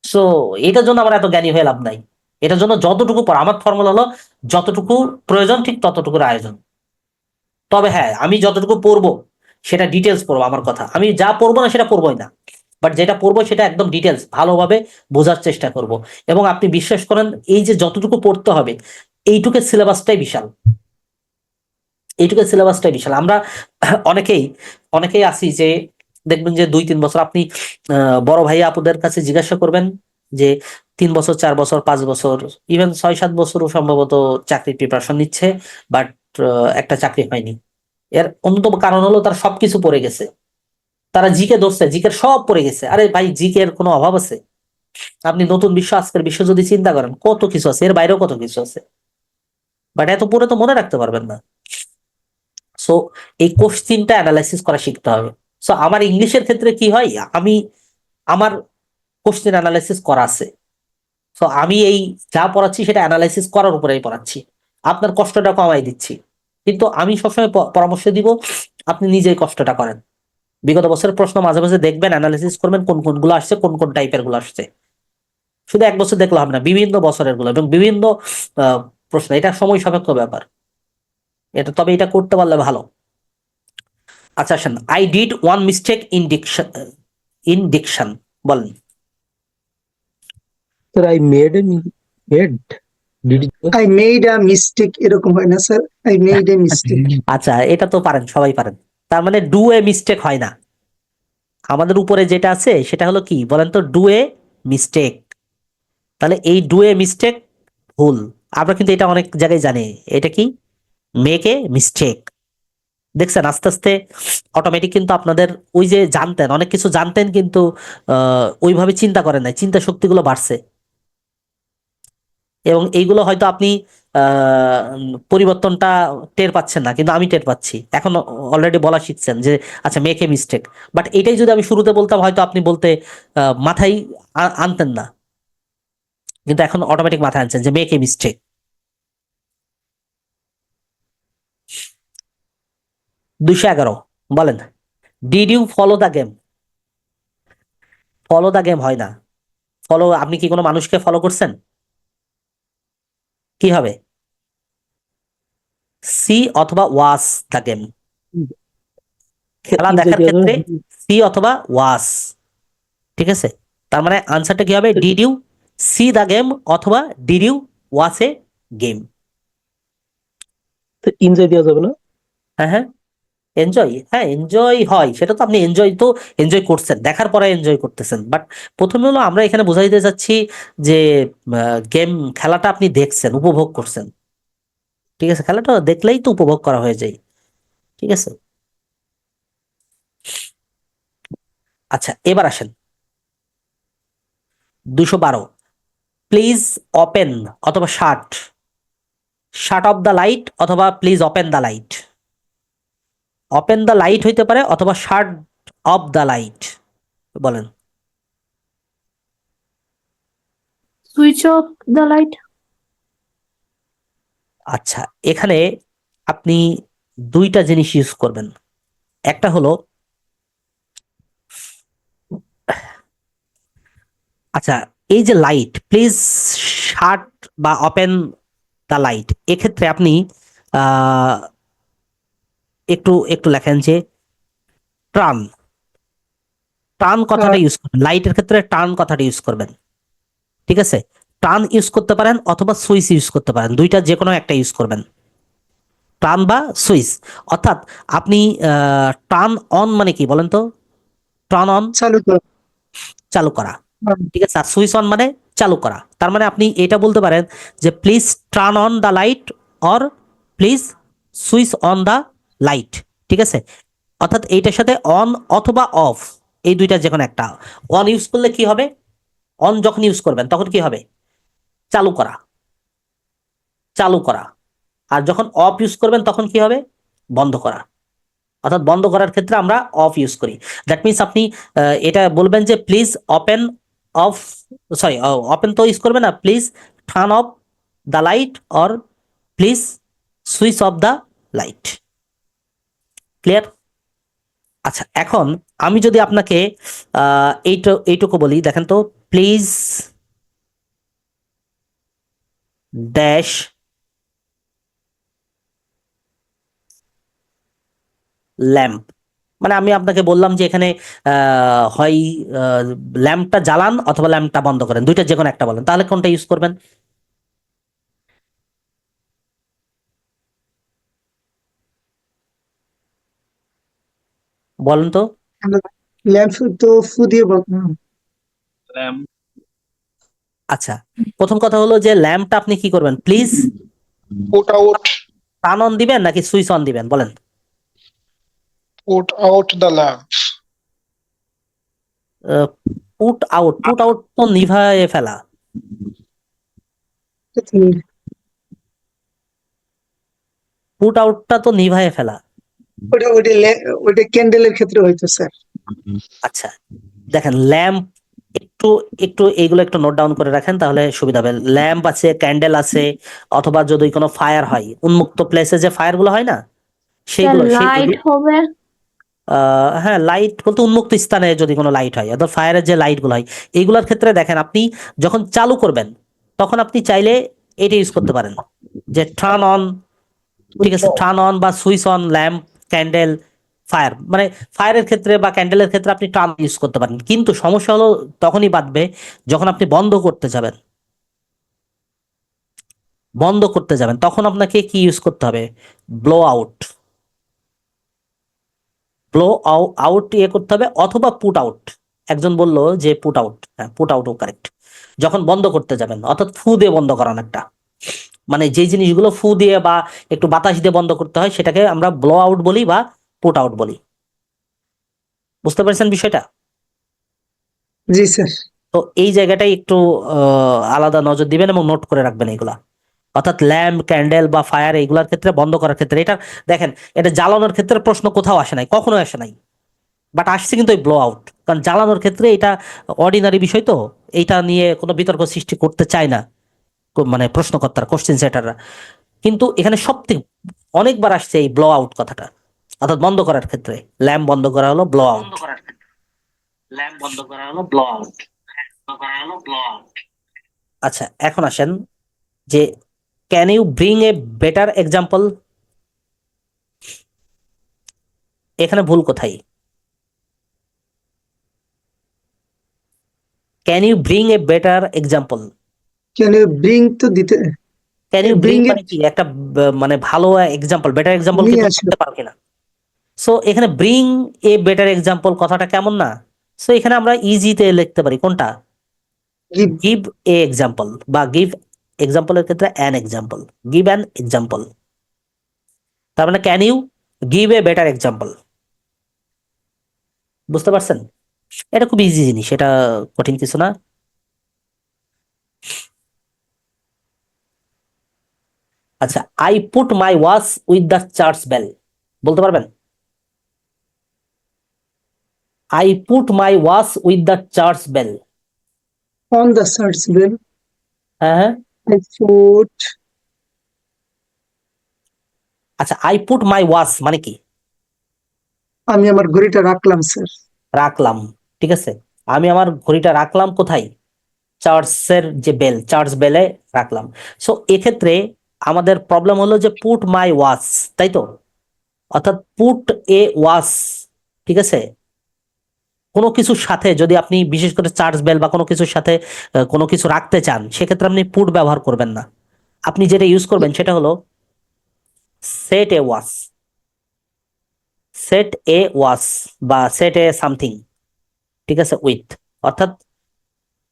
সো এটার জন্য আমার এত জ্ঞানী হয়ে লাভ নাই। এটার জন্য যতটুকু পড়া, আমার ফর্মুলা হলো যতটুকু প্রয়োজন ঠিক ততটুকুর আয়োজন। তবে হ্যাঁ, আমি যতটুকু পড়বো সেটা ডিটেলস পড়বো, আমার কথা। আমি যা পড়বো না সেটা পড়বোই না, বাট যেটা পড়বো সেটা একদম ডিটেলস ভালোভাবে বোঝার চেষ্টা করব। এবং আপনি বিশ্বাস করেন, এই যে যতটুকু পড়তে হবে, এইটুকু সিলেবাসটাই বিশাল। এইটুকু সিলেবাসটাই বিশাল। আমরা অনেকেই অনেকেই আছি যে দেখবেন যে 2-3 বছর, আপনি বড় ভাই আপুদের কাছে জিজ্ঞাসা করবেন যে 3 বছর, 4 বছর, 5 বছর, ইভেন 6-7 বছরও সম্ভবত চাকরির প্রিপারেশন নিচ্ছে, বাট একটা চাকরি হয়নি। এর অন্যতম কারণ হলো তারা সবকিছু পড়ে গেছে। তারা জিকে ধরছে, জিকের সব পড়ে গেছে। আরে ভাই, জিকের কোনো অভাব আছে? আপনি নতুন বিশ্ব, আজকের বিশ্ব যদি চিন্তা করেন, কত কিছু আছে, এর বাইরেও কত কিছু আছে, বাট এত পড়ে তো মনে রাখতে পারবেন না। সো এই কোশ্চিনটা অ্যানালাইসিস করা শিখতে হবে। সো আমার ইংলিশের ক্ষেত্রে কি হয়, আমার কোশ্চিন অ্যানালাইসিস করা আছে। সো আমি এই যা পড়াচ্ছি সেটা অ্যানালাইসিস করার উপরেই পড়াচ্ছি, আপনার কষ্টটা কমাই দিচ্ছি। কিন্তু আমি সবসময় পরামর্শ দিব, আপনি নিজেই কষ্টটা করেন। বিগত বছরের প্রশ্ন মাঝে মাঝে দেখবেন, অ্যানালাইসিস করবেন কোন কোনগুলো আসছে, কোন কোন টাইপের গুলো আসছে। শুধু 1 বছর দেখলে হবে না, বিভিন্ন বছরের গুলো এবং বিভিন্ন প্রশ্ন। এটা সময় সাপেক্ষ ব্যাপার, তবে এটা করতে পারলে ভালো। আচ্ছা আসেন, I did one mistake in diction, বলেন। Sir I made did I made a mistake, এরকম হয় না sir? I made a mistake. আচ্ছা, এটা তো পারেন, সবাই পারেন। তার মানে ডু এ মিস্টেক হয় না, আমাদের উপরে যেটা আছে সেটা হলো কি বলেন তো, ডু এ মিস্টেক। তাহলে এই ডু এ মিস্টেক ভুল। আমরা কিন্তু এটা অনেক জায়গায় জানি। এটা কি? Make a mistake. দেখছেন আস্তে আস্তে অটোমেটিক কিন্তু আপনাদের ওই যে জানতেন, অনেক কিছু জানতেন কিন্তু ওইভাবে চিন্তা করেন নাই, চিন্তা শক্তিগুলো বাড়ছে। এবং এইগুলো হয়তো আপনি পরিবর্তনটা টের পাচ্ছেন না, কিন্তু আমি টের পাচ্ছি এখন। অলরেডি বলা শিখছেন যে আচ্ছা মেক এ মিস্টেক। বাট এটাই যদি আমি শুরুতে বলতাম হয়তো আপনি বলতে মাথায় আনতেন না, কিন্তু এখন অটোমেটিক মাথায় আনছেন যে মেক এ মিস্টেক। 211 বলেন, did you follow the game? Follow the game হয় না। ফলো, আপনি কি কোনো মানুষকে ফলো করছেন? কি হবে? সি অথবা ওয়াস দ্য গেম। খেলা ইনসাইড দেখার দেওয়া যাবে ক্ষেত্রে না? সি অথবা ওয়াস। ঠিক আছে, তার মানে আনসারটা কি হবে? Did you see the game অথবা did you watch a game. তো ইনসাইড দেওয়া যাবে না? হ্যাঁ হ্যাঁ, এনজয়, হ্যাঁ এনজয় হয়, সেটা তো আপনি এনজয় তো এনজয় করছেন, দেখার পরে এনজয় করতেছেন। বাট প্রথমে হলো আমরা এখানে বোঝাইতে চাচ্ছি যে গেম খেলাটা আপনি দেখছেন, উপভোগ করছেন। ঠিক আছে, খেলাটা দেখলেই তো উপভোগ করা হয়ে যায়। ঠিক আছে, আচ্ছা এবার আসেন 212, প্লিজ ওপেন অথবা শাট। শাট অফ দ্য লাইট অথবা please open the light. Open the light হইতে পারে অথবা শাট অফ দ্য লাইট। বলেন। Switch off the light. আচ্ছা, এখানে আপনি দুইটা জিনিস ইউজ করবেন। একটা হলো, আচ্ছা এই যে লাইট, প্লিজ শাট বা ওপেন দ্য লাইট, এক্ষেত্রে আপনি আহ, একটু একটু লেখেন যে টার্ন। টার্ন কথাটা ইউজ করবেন, লাইটের ক্ষেত্রে টার্ন কথাটা ইউজ করবেন। ঠিক আছে, টার্ন ইউজ করতে পারেন অথবা সুইচ ইউজ করতে পারেন, দুইটা যে কোনো একটা ইউজ করবেন, টার্ন বা সুইচ। অর্থাৎ আপনি টার্ন অন মানে কি বলেন তো? টার্ন অন চালু করো। চালু করা। ঠিক আছে, আর সুইচ অন মানে চালু করা। তার মানে আপনি এটা বলতে পারেন যে please turn on the light or please switch on the light. ঠিক আছে, অর্থাৎ এইটার সাথে অন অথবা অফ, এই দুইটা যে কোনো একটা। অন ইউজ করলে কি হবে? অন যখন ইউজ করবেন তখন কি হবে? চালু করা, চালু করা। আর যখন অফ ইউজ করবেন তখন কি হবে? বন্ধ করা। অর্থাৎ বন্ধ করার ক্ষেত্রে আমরা অফ ইউজ করি। দ্যাট মিনস আপনি এটা বলবেন যে please open of, sorry open তো ইউজ করবে না, please turn off the light or please switch off the light. Clear? আচ্ছা এখন আমি যদি আপনাকে এইটুকু বলি, দেখেন তো, প্লিজ ড্যাশ ল্যাম্প। মানে আমি আপনাকে বললাম যে এখানে হয় ল্যাম্পটা জ্বালান অথবা ল্যাম্পটা বন্ধ করেন, দুইটা যে কোনো একটা বলেন, তাহলে কোনটা ইউজ করবেন? বলেন তো। ল্যাম্প তো ফু দিয়ে আচ্ছা, প্রথম কথা হলো যে ল্যাম্পটা আপনি কি করবেন? Please Put out, turn on দিবেন নাকি সুইচ অন দিবেন? বলেন। put out the lamp. Put out, put out তো নিভায়ে ফেলা। পুট আউটটা তো নিভায়ে ফেলা। ওটা ওটা ওটা ক্যান্ডেলের ক্ষেত্রে হয়তো স্যার। আচ্ছা দেখেন, ল্যাম্প একটু একটু এইগুলো একটু নোট ডাউন করে রাখেন তাহলে সুবিধা হবে। ল্যাম্প আছে, ক্যান্ডেল আছে, অথবা যদি কোনো ফায়ার হয়, উন্মুক্ত প্লেসে যে ফায়ার গুলো হয় না, স্যার সেইগুলো সেই লাইট হবে। হ্যাঁ লাইট বলতে উন্মুক্ত স্থানে যদি কোনো লাইট হয়, অর্থাৎ ফায়ারের যে লাইট গুলো হয়, এইগুলোর ক্ষেত্রে দেখেন আপনি যখন চালু করবেন তখন আপনি চাইলে এটা ইউজ করতে পারেন যে টার্ন অন। ঠিক Switch আছে, off. টার্ন অন বা switch on lamp, candle, fire. মানে ফায়ারের ক্ষেত্রে বা ক্যান্ডেলের ক্ষেত্রে আপনি টার্ন ইউজ করতে পারেন, কিন্তু সমস্যা হলো তখনই বাঁধবে যখন আপনি বন্ধ করতে যাবেন। বন্ধ করতে যাবেন তখন আপনাকে কি ইউজ করতে হবে? Blow out. ব্লো আউট করতে হবে অথবা পুট আউট। একজন বলল যে পুট আউট, হ্যাঁ পুট আউটও কারেক্ট। যখন বন্ধ করতে যাবেন, অর্থাৎ ফু দিয়ে বন্ধ করান একটা, মানে যে জিনিসগুলো ফু দিয়ে বা একটু বাতাস দিয়ে বন্ধ করতে হয় সেটাকে আমরা ব্লো আউট বলি বা পুট আউট বলি। বুঝতে পারছেন বিষয়টা? জি স্যার। তো এই জায়গাটাই একটু আলাদা নজর দিবেন এবং নোট করে রাখবেন এগুলা। অর্থাৎ ল্যাম্প, ক্যান্ডেল বা ফায়ার এইগুলোর ক্ষেত্রে, বন্ধ করার ক্ষেত্রে, এটা দেখেন, এটা জ্বালানোর ক্ষেত্রে প্রশ্ন কোথাও আসে নাই, কখনো আসে নাই, বাট আসছে কিন্তু ওই ব্লো আউট। কারণ জ্বালানোর ক্ষেত্রে এটা অর্ডিনারি বিষয়, তো এইটা নিয়ে কোনো বিতর্ক সৃষ্টি করতে চায় না মানে প্রশ্নকর্তারা, কোশ্চেন সেটাররা। কিন্তু এখানে সবথেকে অনেকবার আসছে এই ব্লো আউট কথাটা, অর্থাৎ বন্ধ করার ক্ষেত্রে। ল্যাম্প বন্ধ করা হলো ব্লো আউট, ল্যাম্প বন্ধ করা হলো ব্লো আউট। আচ্ছা, এখন আসেন যে can you bring a better example. এখানে ভুল কোথায়? Can you bring a better example. Can you bring তো দিতে, can you bring bring a মানে কি? একটা মানে ভালো এক্সাম্পল, বেটার এক্সাম্পল কি নিয়ে তুমি আসো। করতে পারো কিনা। সো এখানে ব্রিং এ বেটার এক্সাম্পল কথাটা কেমন না? সো এখানে আমরা ইজিতে লিখতে পারি কোনটা, গিভ। গিভ এ এক্সাম্পল, বা গিভ এক্সাম্পলের ক্ষেত্রে an example, give an example. তার মানে can you give a better example. বুঝতে পারছেন? এটা খুব ইজি জিনিস, এটা কঠিন কিছু না। আচ্ছা, I put my watch with the church bell, বলতে পারবেন? I put my watch with the church bell. On the search bell. হ্যাঁ হ্যাঁ। I put. আচ্ছা, আই পুট মাই ওয়াচ মানে কি? আমি আমার ঘড়িটা রাখলাম স্যার। রাখলাম, ঠিক আছে। আমি আমার ঘড়িটা রাখলাম কোথায়? চার্চের যে বেল, চার্চ বেলে রাখলাম। সো এক্ষেত্রে আমাদের প্রবলেম হলো যে পুট মাই ওয়াচ, তাই তো? অর্থাৎ পুট এ ওয়াচ, ঠিক আছে। কোনো কিছুর সাথে যদি আপনি বিশেষ করে চার্চ বেল বা কোনো কিছুর সাথে কোনো কিছু রাখতে চান, সেক্ষেত্রে আপনি পুট ব্যবহার করবেন না। আপনি যেটা ইউজ করবেন সেটা হলো set a watch, set a watch বা সেট এ সামথিং, ঠিক আছে, উইথ। অর্থাৎ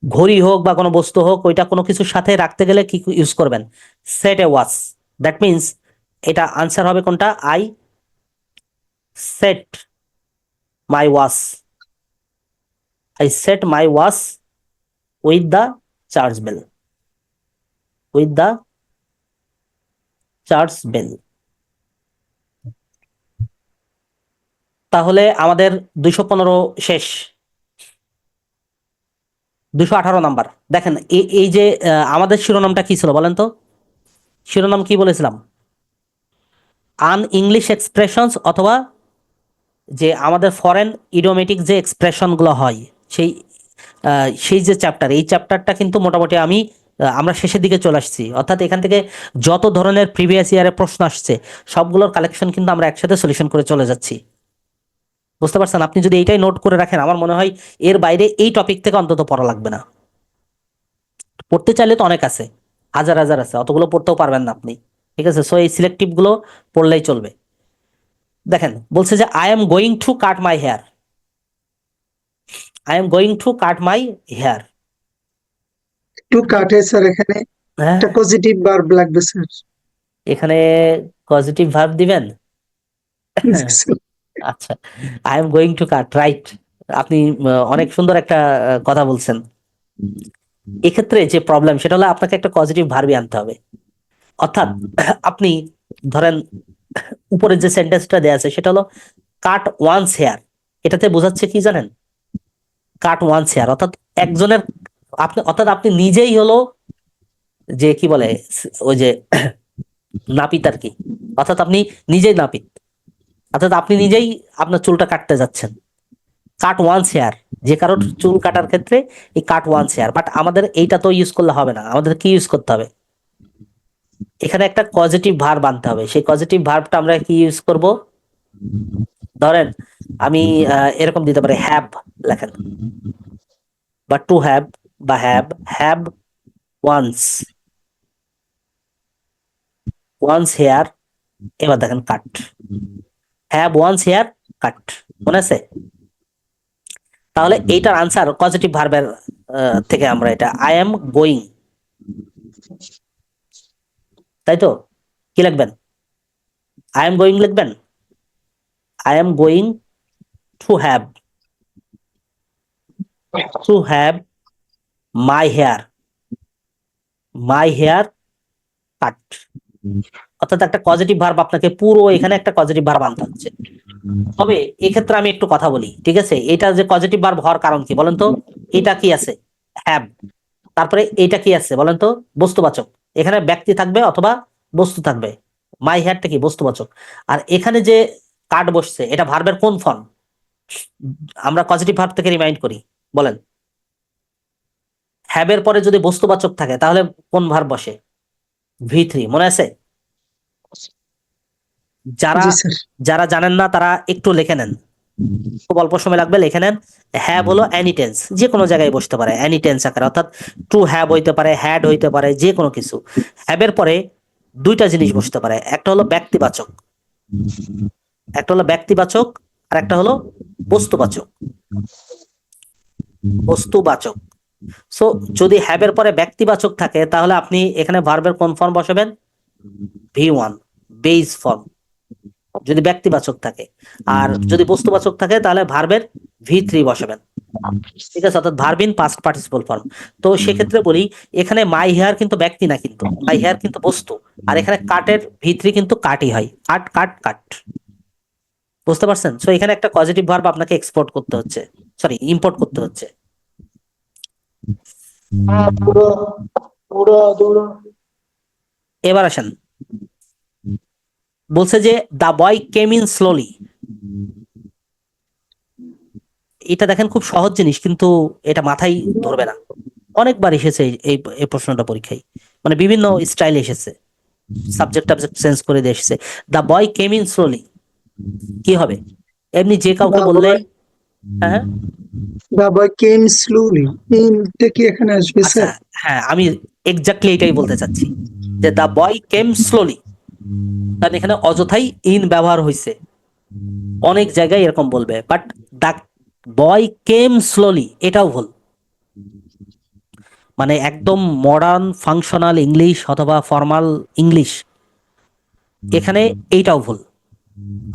ঘড়ি হোক বা কোনো বস্তু হোক, ওইটা কোনো কিছুর সাথে রাখতে গেলে কি ইউজ করবেন? Set a watch. That means এটা আনসার হবে কোনটা? I set my watch, I set my watch with the church bell, with the church bell. তাহলে আমাদের 215 শেষ। 218 নাম্বার। দেখেন এই যে আমাদের শিরোনামটা কি ছিল বলেন তো? শিরোনাম কি বলেছিলাম? আন ইংলিশ এক্সপ্রেশনস, অথবা যে আমাদের ফরেন ইডিওমেটিক যে এক্সপ্রেশনগুলো হয়, সেই সেই যে চ্যাপ্টার, এই চ্যাপ্টারটা কিন্তু মোটামুটি আমরা শেষের দিকে চলে আসছি। অর্থাৎ এখান থেকে যত ধরনের প্রিভিয়াস ইয়ারে প্রশ্ন আসছে সবগুলোর কালেকশন কিন্তু আমরা একসাথে সলিউশন করে চলে যাচ্ছি। বুঝতে পারছেন? আপনি যদি এইটাই নোট করে রাখেন, আমার মনে হয় এর বাইরে এই টপিক থেকে অন্তত পড়া লাগবে না। পড়তে চাইলে তো অনেক আছে, হাজার হাজার আছে, অতগুলো পড়তেও পারবেন না আপনি, ঠিক আছে। সো এই সিলেক্টিভ গুলো পড়লেই চলবে। দেখেন বলছে যে I am going to cut my hair, I am going to cut my hair. To কাটে স্যার, এখানে হ্যাঁ, একটা পজিটিভ ভার্ব লাগবে স্যার। এখানে পজিটিভ ভার্ব দিবেন। জি স্যার। আচ্ছা, I am going to cut, right. আপনি অনেক সুন্দর একটা কথা বলছেন। এক্ষেত্রে যে প্রবলেম সেটা হলো আপনাকে একটা পজিটিভ ভার্বই আনতে হবে। অর্থাৎ আপনি ধরেন উপরে যে সেন্টেন্সটা দেয়া আছে সেটা হলো কাট ওয়ান্স হেয়ার, এটাতে বোঝাচ্ছে কি জানেন? কাট ওয়ান্স হেয়ার অর্থাৎ একজনের, অর্থাৎ আপনি নিজেই হলো যে কি বলে, ওই যে নাপিত আর কি। অর্থাৎ আপনি নিজেই নাপিত, অর্থাৎ আপনি নিজেই আপনার চুলটা কাটতে যাচ্ছেন। কাট ওয়ান্স হেয়ার, যে কারোর চুল কাটার ক্ষেত্রে এই কাট ওয়ান্স হেয়ার। বাট আমাদের এইটা তো ইউজ করলে হবে না, আমাদের কি ইউজ করতে হবে? এখানে একটা পজিটিভ ভার্ব আনতে হবে। সেই পজিটিভ ভার্বটা আমরা কি ইউজ করব? ধরেন আমি এরকম দিতে পারি, হ্যাভ লেখেন, বা টু হ্যাভ, বা have, have one's, one's hair. এবার দেখেন cut, have one's hair cut, মনে আছে? তাহলে এইটার আনসার পজিটিভ ভার্বের থেকে আমরা এটা আই এম গোয়িং, তাই তো? কি লিখবেন? আই এম গোয়িং লিখবেন। I am going to have, to have my hair, my hair cut. অর্থাৎ একটা পজিটিভ ভার্ব, আপনাকে পুরো এখানে একটা পজিটিভ ভার্ব আনতে হচ্ছে। তবে এক্ষেত্রে আমি একটু কথা বলি, ঠিক আছে? এটা যে পজিটিভ ভার্ব হওয়ার কারণ কি বলেন তো? এটা কি আছে? হ্যাভ। তারপরে এটা কি আছে বলেন তো? বস্তুবাচক। এখানে ব্যক্তি থাকবে অথবা বস্তু থাকবে। মাই হেয়ারটা কি? বস্তুবাচক। আর এখানে যে কাট বসছে, এটা ভার্বের কোন ফর্ম? আমরা পজিটিভ ভার্ব থেকে রিমাইন্ড করি, বলেন। হ্যাবের পরে যদি বস্তুবাচক থাকে তাহলে কোন ভার্ব বসে? ভি3, মনে আছে? যারা জি স্যার। যারা জানেন না তারা একটু লিখে নেন, খুব অল্প সময় লাগবে, লিখে নেন। হ্যাভ হলো অ্যানি টেন্স, যে কোনো জায়গায় বসতে পারে অ্যানি টেন্স আকারে, অর্থাৎ টু হ্যাভ হইতে পারে, হ্যাড হইতে পারে, যে কোনো কিছু। হ্যাভের পরে দুইটা জিনিস বসতে পারে, একটা হলো ব্যক্তিবাচক, একটা হলো ব্যক্তিবাচক, আর একটা হলো বস্তুবাচক। বস্তুবাচক। সো যদি হ্যাভের পরে ব্যক্তিবাচক থাকে তাহলে আপনি এখানে ভার্বের কোন ফর্ম বসাবেন? ভি1, বেস ফর্ম, যদি ব্যক্তিবাচক থাকে। আর যদি বস্তুবাচক থাকে তাহলে ভার্বের ভি3 বসাবেন, ঠিক আছে? অর্থাৎ verb in past participle form. তো সেক্ষেত্রে বলি, এখানে মাই হেয়ার কিন্তু ব্যক্তি না, কিন্তু মাই হেয়ার কিন্তু বস্তু। আর এখানে কাটের ভি3 কিন্তু কাটই হয়, কাট কাট কাট। বুঝতে পারছেন? সো এখানে একটা পজিটিভ ভার্ব আপনাকে এক্সপোর্ট করতে হচ্ছে, সরি ইম্পোর্ট করতে হচ্ছে। পুরা পুরা দৌড়া। এবার আসেন, বলছে যে the boy came in slowly. এটা দেখেন খুব সহজ জিনিস, কিন্তু এটা মাথায় ধরবে না। অনেকবার এসেছে এই এই প্রশ্নটা পরীক্ষায়, মানে বিভিন্ন স্টাইলে এসেছে, সাবজেক্ট টাবজেক্ট চেঞ্জ করে দিয়ে এসেছে। The boy came in slowly কি হবে? এমনি যে কাউকে The বললেই, boy, হ্যাঁ হ্যাঁ, the boy came slowly. ইনটা কি এখানে আসবে আচ্ছা, স্যার? হ্যাঁ আমি এক্স্যাক্টলি এটাই বলতে চাচ্ছি, যে দ্য বয় কেম স্লোলি, কারণ এখানে অযথাই ইন ব্যবহার হয়েছে। অনেক জায়গায় এরকম বলবে, but the boy came slowly এটাও ভুল। মানে একদম মডার্ন ফাংশনাল ইংলিশ অথবা ফর্মাল ইংলিশ, এখানে এইটাও ভুল।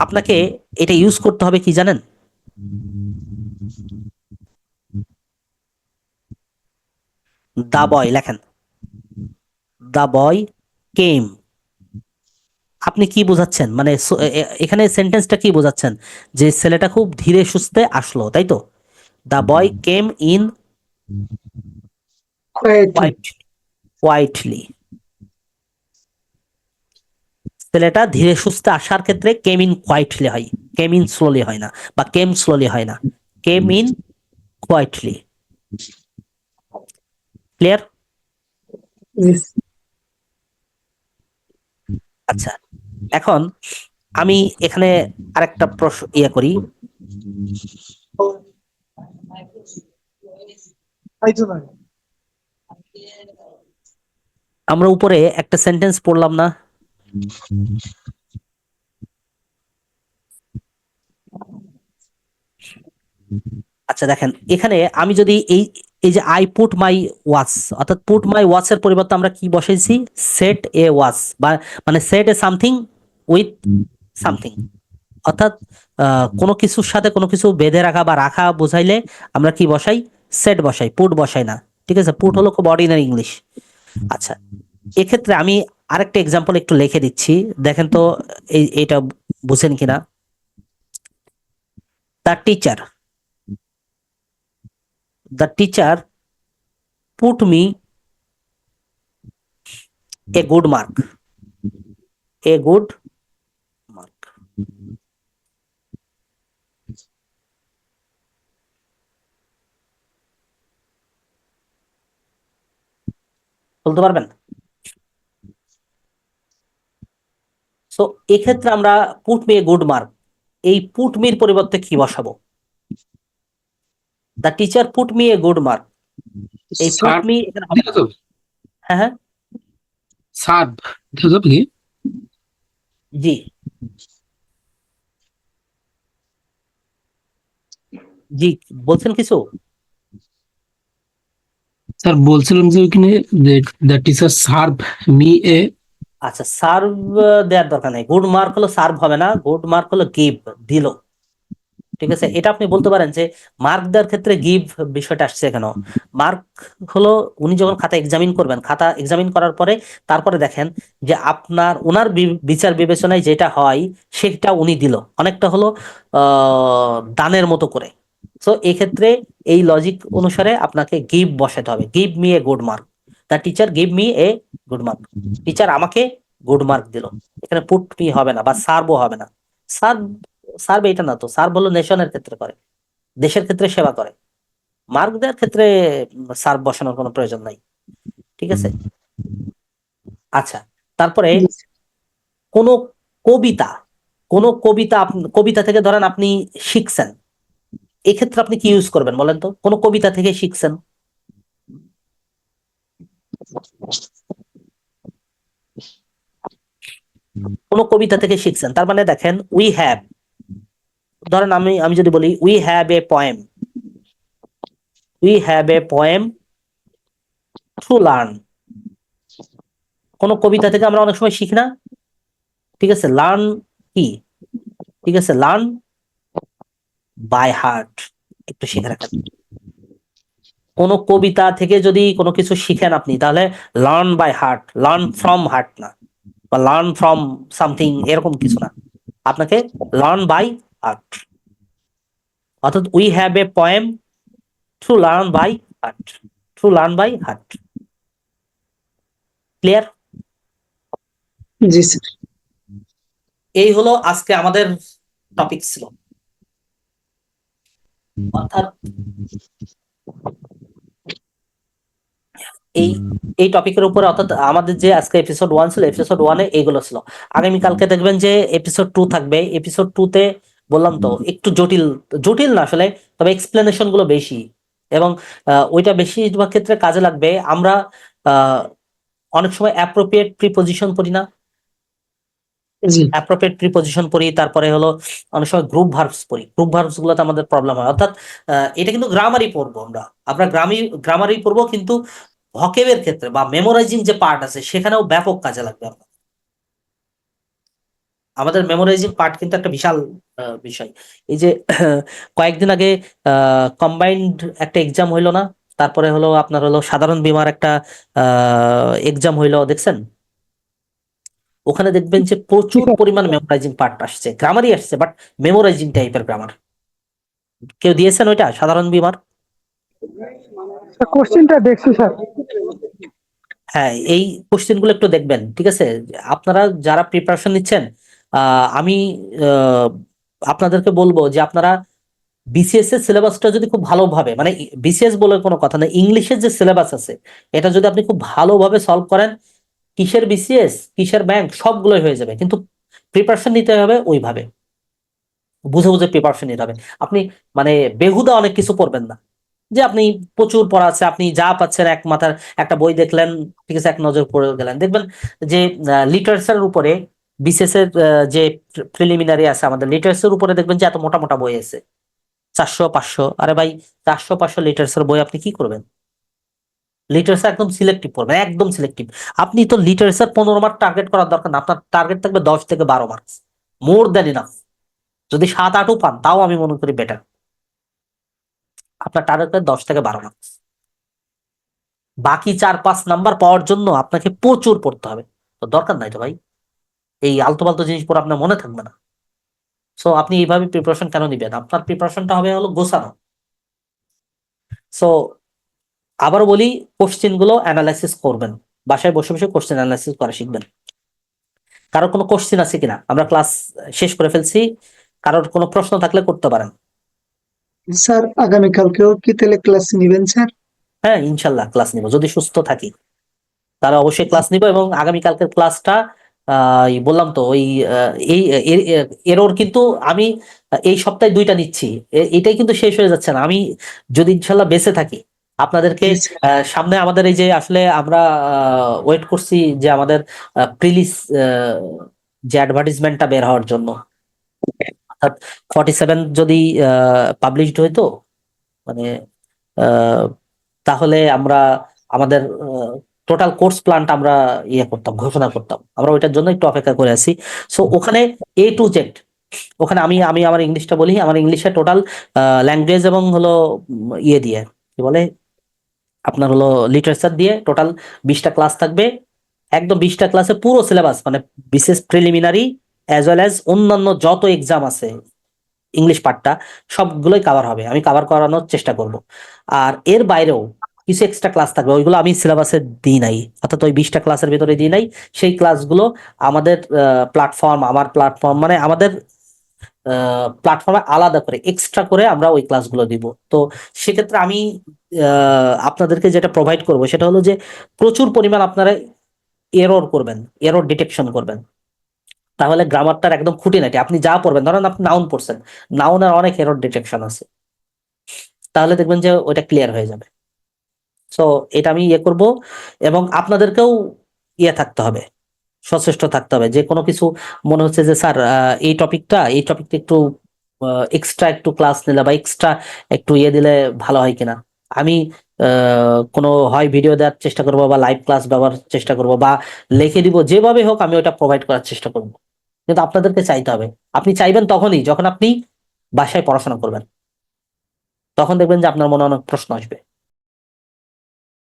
আপনাকে এটা ইউজ করতে হবে কি জানেন? দা বয় লেখেন, দা বয় কেম। আপনি কি বোঝাচ্ছেন? মানে এখানে সেন্টেন্সটা কি বোঝাচ্ছেন? যে ছেলেটা খুব ধীরে সুস্থে আসলো, তাই তো? দা বয় কেম ইন Quietly. কোয়াইটলি। ছেলেটা ধীরে সুস্থে আসার ক্ষেত্রে কেম ইন কোয়াইটলি হয়, কেম ইন স্লোলি হয় না, বা কেম স্লোলি হয় না, came in quietly. Clear? Yes. আচ্ছা, এখন আমি এখানে আরেকটা প্রশ্ন করি। আমরা উপরে একটা সেন্টেন্স পড়লাম না? আচ্ছা দেখেন, এখানে আমি যদি এই এই যে আই পুট মাই ওয়াচ, অর্থাৎ পুট মাই ওয়াচ এর পরিবর্তে আমরা কি বসাইছি? সেট এ ওয়াচ, বা মানে set A something with something. অর্থাৎ কোনো কিছুর সাথে কোনো কিছু বেঁধে রাখা বা রাখা বোঝাইলে আমরা কি বসাই? সেট বসাই, পুট বসাই না, ঠিক আছে? পুট হলো খুব অর্ডিনারি ইংলিশ। আচ্ছা, এক্ষেত্রে আমি আরেকটা এক্সাম্পল একটু লিখে দিচ্ছি, দেখেন তো এইটা বুঝেন কিনা। The teacher, the teacher put me a good mark, a good mark. বলতে পারবেন? সো এক্ষেত্রে আমরা put me a good mark, এই পুট মির পরিবর্তে কি বসাবো? The teacher put me a good mark, এই পুট সার্ভ মি এখানে হবে দেওয়া না। যাবে? হ্যাঁ হ্যাঁ, সার্ভ দেওয়া যাবে কি? জি। জি, বলছেন কিছু? স্যার বলছিলাম যে ওইখানে the teacher serve me a আচ্ছা, সার্ভ দেওয়ার দরকার নেই। গুড মার্ক হলো সার্ভ হবে না, গুড মার্ক হলো গিভ, দিল। ঠিক আছে, এটা আপনি বলতে পারেন যে মার্ক দেওয়ার ক্ষেত্রে গিভ বিষয়টা আসছে কেন। মার্ক হলো উনি যখন খাতা এক্সামিন করবেন, খাতা এক্সামিন করার পরে তারপরে দেখেন যে আপনার ওনার বিচার বিবেচনায় যেটা হয় সেটা উনি দিল, অনেকটা হলো দানের মতো করে। সো এক্ষেত্রে এই লজিক অনুসারে আপনাকে গিভ বসাতে হবে, give me a good mark, the teacher give me a good mark, teacher আমাকে গুড মার্ক দিল। এখানে পুট মি হবে না বা সার্ভও হবে না। সার্ভ, সার্ভ এটা না তো, সার্ভ হলো নেশনের ক্ষেত্রে করে, দেশের ক্ষেত্রে সেবা করে। মার্ক দেওয়ার ক্ষেত্রে সার্ভ বসানোর কোনো প্রয়োজন নাই। ঠিক আছে, আচ্ছা। তারপরে জি স্যার। কোন কবিতা, কোন কবিতা কবিতা থেকে ধরেন আপনি শিখছেন, এক্ষেত্রে আপনি কি ইউজ করবেন বলেন তো? কোন কবিতা থেকে শিখছেন, কোন কবিতা থেকে শিখছেন, তার মানে দেখেন উই হ্যাভ, ধরেন আমি আমি যদি বলি we have a poem, we have a poem to learn. কোন কবিতা থেকে আমরা অনেক সময় শিখি না? ঠিক আছে, লার্ন কি, ঠিক আছে, লার্ন বাই হার্ট, একটু শিখে রাখেন। কোন কবিতা থেকে যদি কোনো কিছু শিখেন আপনি, তাহলে learn by heart, learn from heart না, বা লার্ন ফ্রম সামথিং এরকম কিছু না, আপনাকে লার্ন বাই হার্ট। অর্থাৎ we have a poem to learn by heart, to learn by heart. Clear? জি স্যার। এই হলো আজকে আমাদের টপিক ছিল। অর্থাৎ এই এই টপিকের উপরে, অর্থাৎ আমাদের যে আজকে এপিসোড 1 ছিল, এপিসোড 1-এ এইগুলো ছিল। আগামীকালকে দেখবেন যে এপিসোড 2 থাকবে। এপিসোড 2-তে বললাম তো একটু জটিল, জটিল না আসলে, তবে এক্সপ্লেনেশন গুলো বেশি, এবং ওইটা বেশিরভাগ ক্ষেত্রে কাজে লাগবে। আমরা আহ, অনেক সময় অ্যাপ্রোপ্রিয়েট প্রিপজিশন পড়ি না, জি অ্যাপ্রোপ্রিয়েট প্রিপজিশন পড়ি, তারপরে হলো অনেক সময় গ্রুপ ভার্বস পড়ি, গ্রুপ ভার্বস গুলোতে আমাদের প্রবলেম হয়। অর্থাৎ এটা কিন্তু গ্রামারই পড়বো আমরা, আমরা গ্রামারই পড়বো, কিন্তু ভকেবের ক্ষেত্রে বা মেমোরাইজিং যে পার্ট আছে সেখানেও ব্যাপক কাজে লাগবে আপনার। আমাদের মেমোরাইজিং পার্ট কিন্তু একটা বিশাল বিষয়। এই যে কয়েকদিন আগে কম্বাইন্ড একটা এক্সাম হইলো না, তারপরে হলো আপনার হলো সাধারণ বীমার একটা এক্সাম হইলো, দেখছেন? ওখানে দেখবেন যে জি প্রচুর স্যার। পরিমাণ মেমোরাইজিং পার্ট আসছে, গ্রামারই আসছে, বাট মেমোরাইজিং টাইপের গ্রামার। কেউ দিয়েছেন ওইটা সাধারণ বীমার? কোশ্চেনটা দেখছি স্যার। হ্যাঁ, এই কোশ্চেন গুলো একটু দেখবেন। ঠিক আছে, আপনারা যারা প্রিপারেশন নিচ্ছেন, আমি আহ, আপনাদেরকে বলবো যে আপনারা বিসিএস এর সিলেবাসটা যদি খুব ভালোভাবে, মানে বিসিএস বলে কোনো কথা না, ইংলিশের যে সিলেবাস আছে এটা যদি আপনি খুব ভালোভাবে সলভ করেন, কিসের বিসিএস কিসের ব্যাংক সবগুলোই হয়ে যাবে। কিন্তু প্রিপারেশন নিতে হবে ওইভাবে, বুঝে বুঝে প্রিপারেশন নিতে হবে। আপনি মানে বেহুদা অনেক কিছু পড়বেন না, যে আপনি প্রচুর পড়া আছে, আপনি যা পাচ্ছেন এক মাথার একটা বই দেখলেন, ঠিক আছে, এক নজর পড়ে গেলেন। দেখবেন যে লিটারেচারের উপরে বিসিএস এর যে প্রিলিমিনারি আছে আমাদের লিটারেচারের উপরে, দেখবেন যে এত মোটা মোটা বই আছে, 400 500। আরে ভাই, 400 500 লিটারেচার বই আপনি কি করবেন? লিটারেচার একদম সিলেক্টিভ পড়বেন, একদম সিলেক্টিভ। আপনি তো লিটারেচার 15 মার্ক টার্গেট করার দরকার না, আপনার টার্গেট থাকবে 10 থেকে 12 মার্কস, মোর দ্যান ইনাফ। যদি 7 8ও পান তাও আমি মনে করি বেটার। আপনার টার্গেট 10 থেকে 12 মার্কস। বাকি 4 5 নাম্বার পাওয়ার জন্য আপনাকে প্রচুর পড়তে হবে। তো দরকার নাই তো ভাই, এই আলতু ফালতু জিনিস পড়ে আপনার মনে থাকবে না। সো আপনি এইভাবে প্রিপারেশন কেন নিবেন? আপনার প্রিপারেশনটা হবে হলো গোছানো। সো আবারও বলি, কোশ্চেন গুলো অ্যানালাইসিস করবেন, বাসায় বসে বসে কোশ্চেন অ্যানালাইসিস করা শিখবেন। কারোর কোনো কোশ্চেন আছে কিনা? আমরা ক্লাস শেষ করে ফেলছি, কারোর কোনো প্রশ্ন থাকলে করতে পারেন। স্যার, আগামীকালকেও কি তাহলে ক্লাস নিবেন স্যার? হ্যাঁ, ইনশাল্লাহ ক্লাস নিব, যদি সুস্থ থাকি তাহলে অবশ্যই ক্লাস নিব। এবং আগামীকালকের ক্লাসটা বললাম তো ওই এই এরর কিন্তু আমি এই সপ্তাহে 2টা নিচ্ছি, এটাই কিন্তু শেষ হয়ে যাচ্ছে না। আমি যদি ইনশাল্লাহ বেঁচে থাকি আপনাদেরকে জি স্যার। সামনে আমাদের এই যে আসলে আমরা ওয়েট করছি যে আমাদের প্রিলিস যে অ্যাডভার্টিজমেন্টটা বের হওয়ার জন্য, অর্থাৎ 47 যদি পাবলিশড হইতো মানে আহ, তাহলে আমরা আমাদের টোটাল কোর্স প্ল্যানটা আমরা করতাম, ঘোষণা করতাম। আমরা ওইটার জন্য একটু অপেক্ষা করে আছি। সো ওখানে A to Z, ওখানে আমি আমি আমার ইংলিশটা বলি, আমার ইংলিশে টোটাল ল্যাঙ্গুয়েজ এবং হলো দিয়ে কি বলে আপনার হলো লিটারেচার দিয়ে টোটাল 20টা ক্লাস থাকবে। একদম 20টা ক্লাসে পুরো সিলেবাস, মানে বিশেষ প্রিলিমিনারি অ্যাজ ওয়েল অ্যাজ অন্যান্য যত এক্সাম আছে ইংলিশ পার্টটা সবগুলোই কভার হবে, আমি কভার করানোর চেষ্টা করব। আর এর বাইরেও কিছু এক্সট্রা ক্লাস থাকবে, ওইগুলো আমি সিলেবাসে দিই নাই, অর্থাৎ ওই 20টা ক্লাসের ভিতরে দিই নাই। সেই ক্লাসগুলো আমাদের প্ল্যাটফর্ম, আমার প্ল্যাটফর্ম মানে আমাদের প্ল্যাটফর্মে আলাদা করে এক্সট্রা করে আমরা ওই ক্লাসগুলো দিব। তো সেক্ষেত্রে আমি আপনাদেরকে যেটা প্রোভাইড করব সেটা হলো যে প্রচুর পরিমাণ আপনারা এরর করবেন, এরর ডিটেকশন করবেন। তাহলে গ্রামারটার একদম খুঁটিনাটি আপনি যা পড়বেন, ধরেন আপনি নাউন পড়ছেন, নাউনের অনেক এরর ডিটেকশন আছে, তাহলে দেখবেন যে ওইটা ক্লিয়ার হয়ে যাবে। সো এটা আমি করব, এবং আপনাদেরকেও থাকতে হবে, সচেষ্ট থাকতে হবে। যে কোনো কিছু মনে হচ্ছে যে স্যার এই টপিকটা একটু এক্সট্রা একটু ক্লাস নিলে বা এক্সট্রা একটু দিলে ভালো হয় কিনা, আমি কোনো হয় ভিডিও দেওয়ার চেষ্টা করবো বা লাইভ ক্লাস দেওয়ার চেষ্টা করব বা লিখে দিব, যেভাবে হোক আমি ওটা প্রোভাইড করার চেষ্টা করব। কিন্তু আপনাদেরকে চাইতে হবে, আপনি চাইবেন তখনই যখন আপনি বাসায় পড়াশোনা করবেন, তখন দেখবেন যে আপনার মনে অনেক প্রশ্ন আসবে।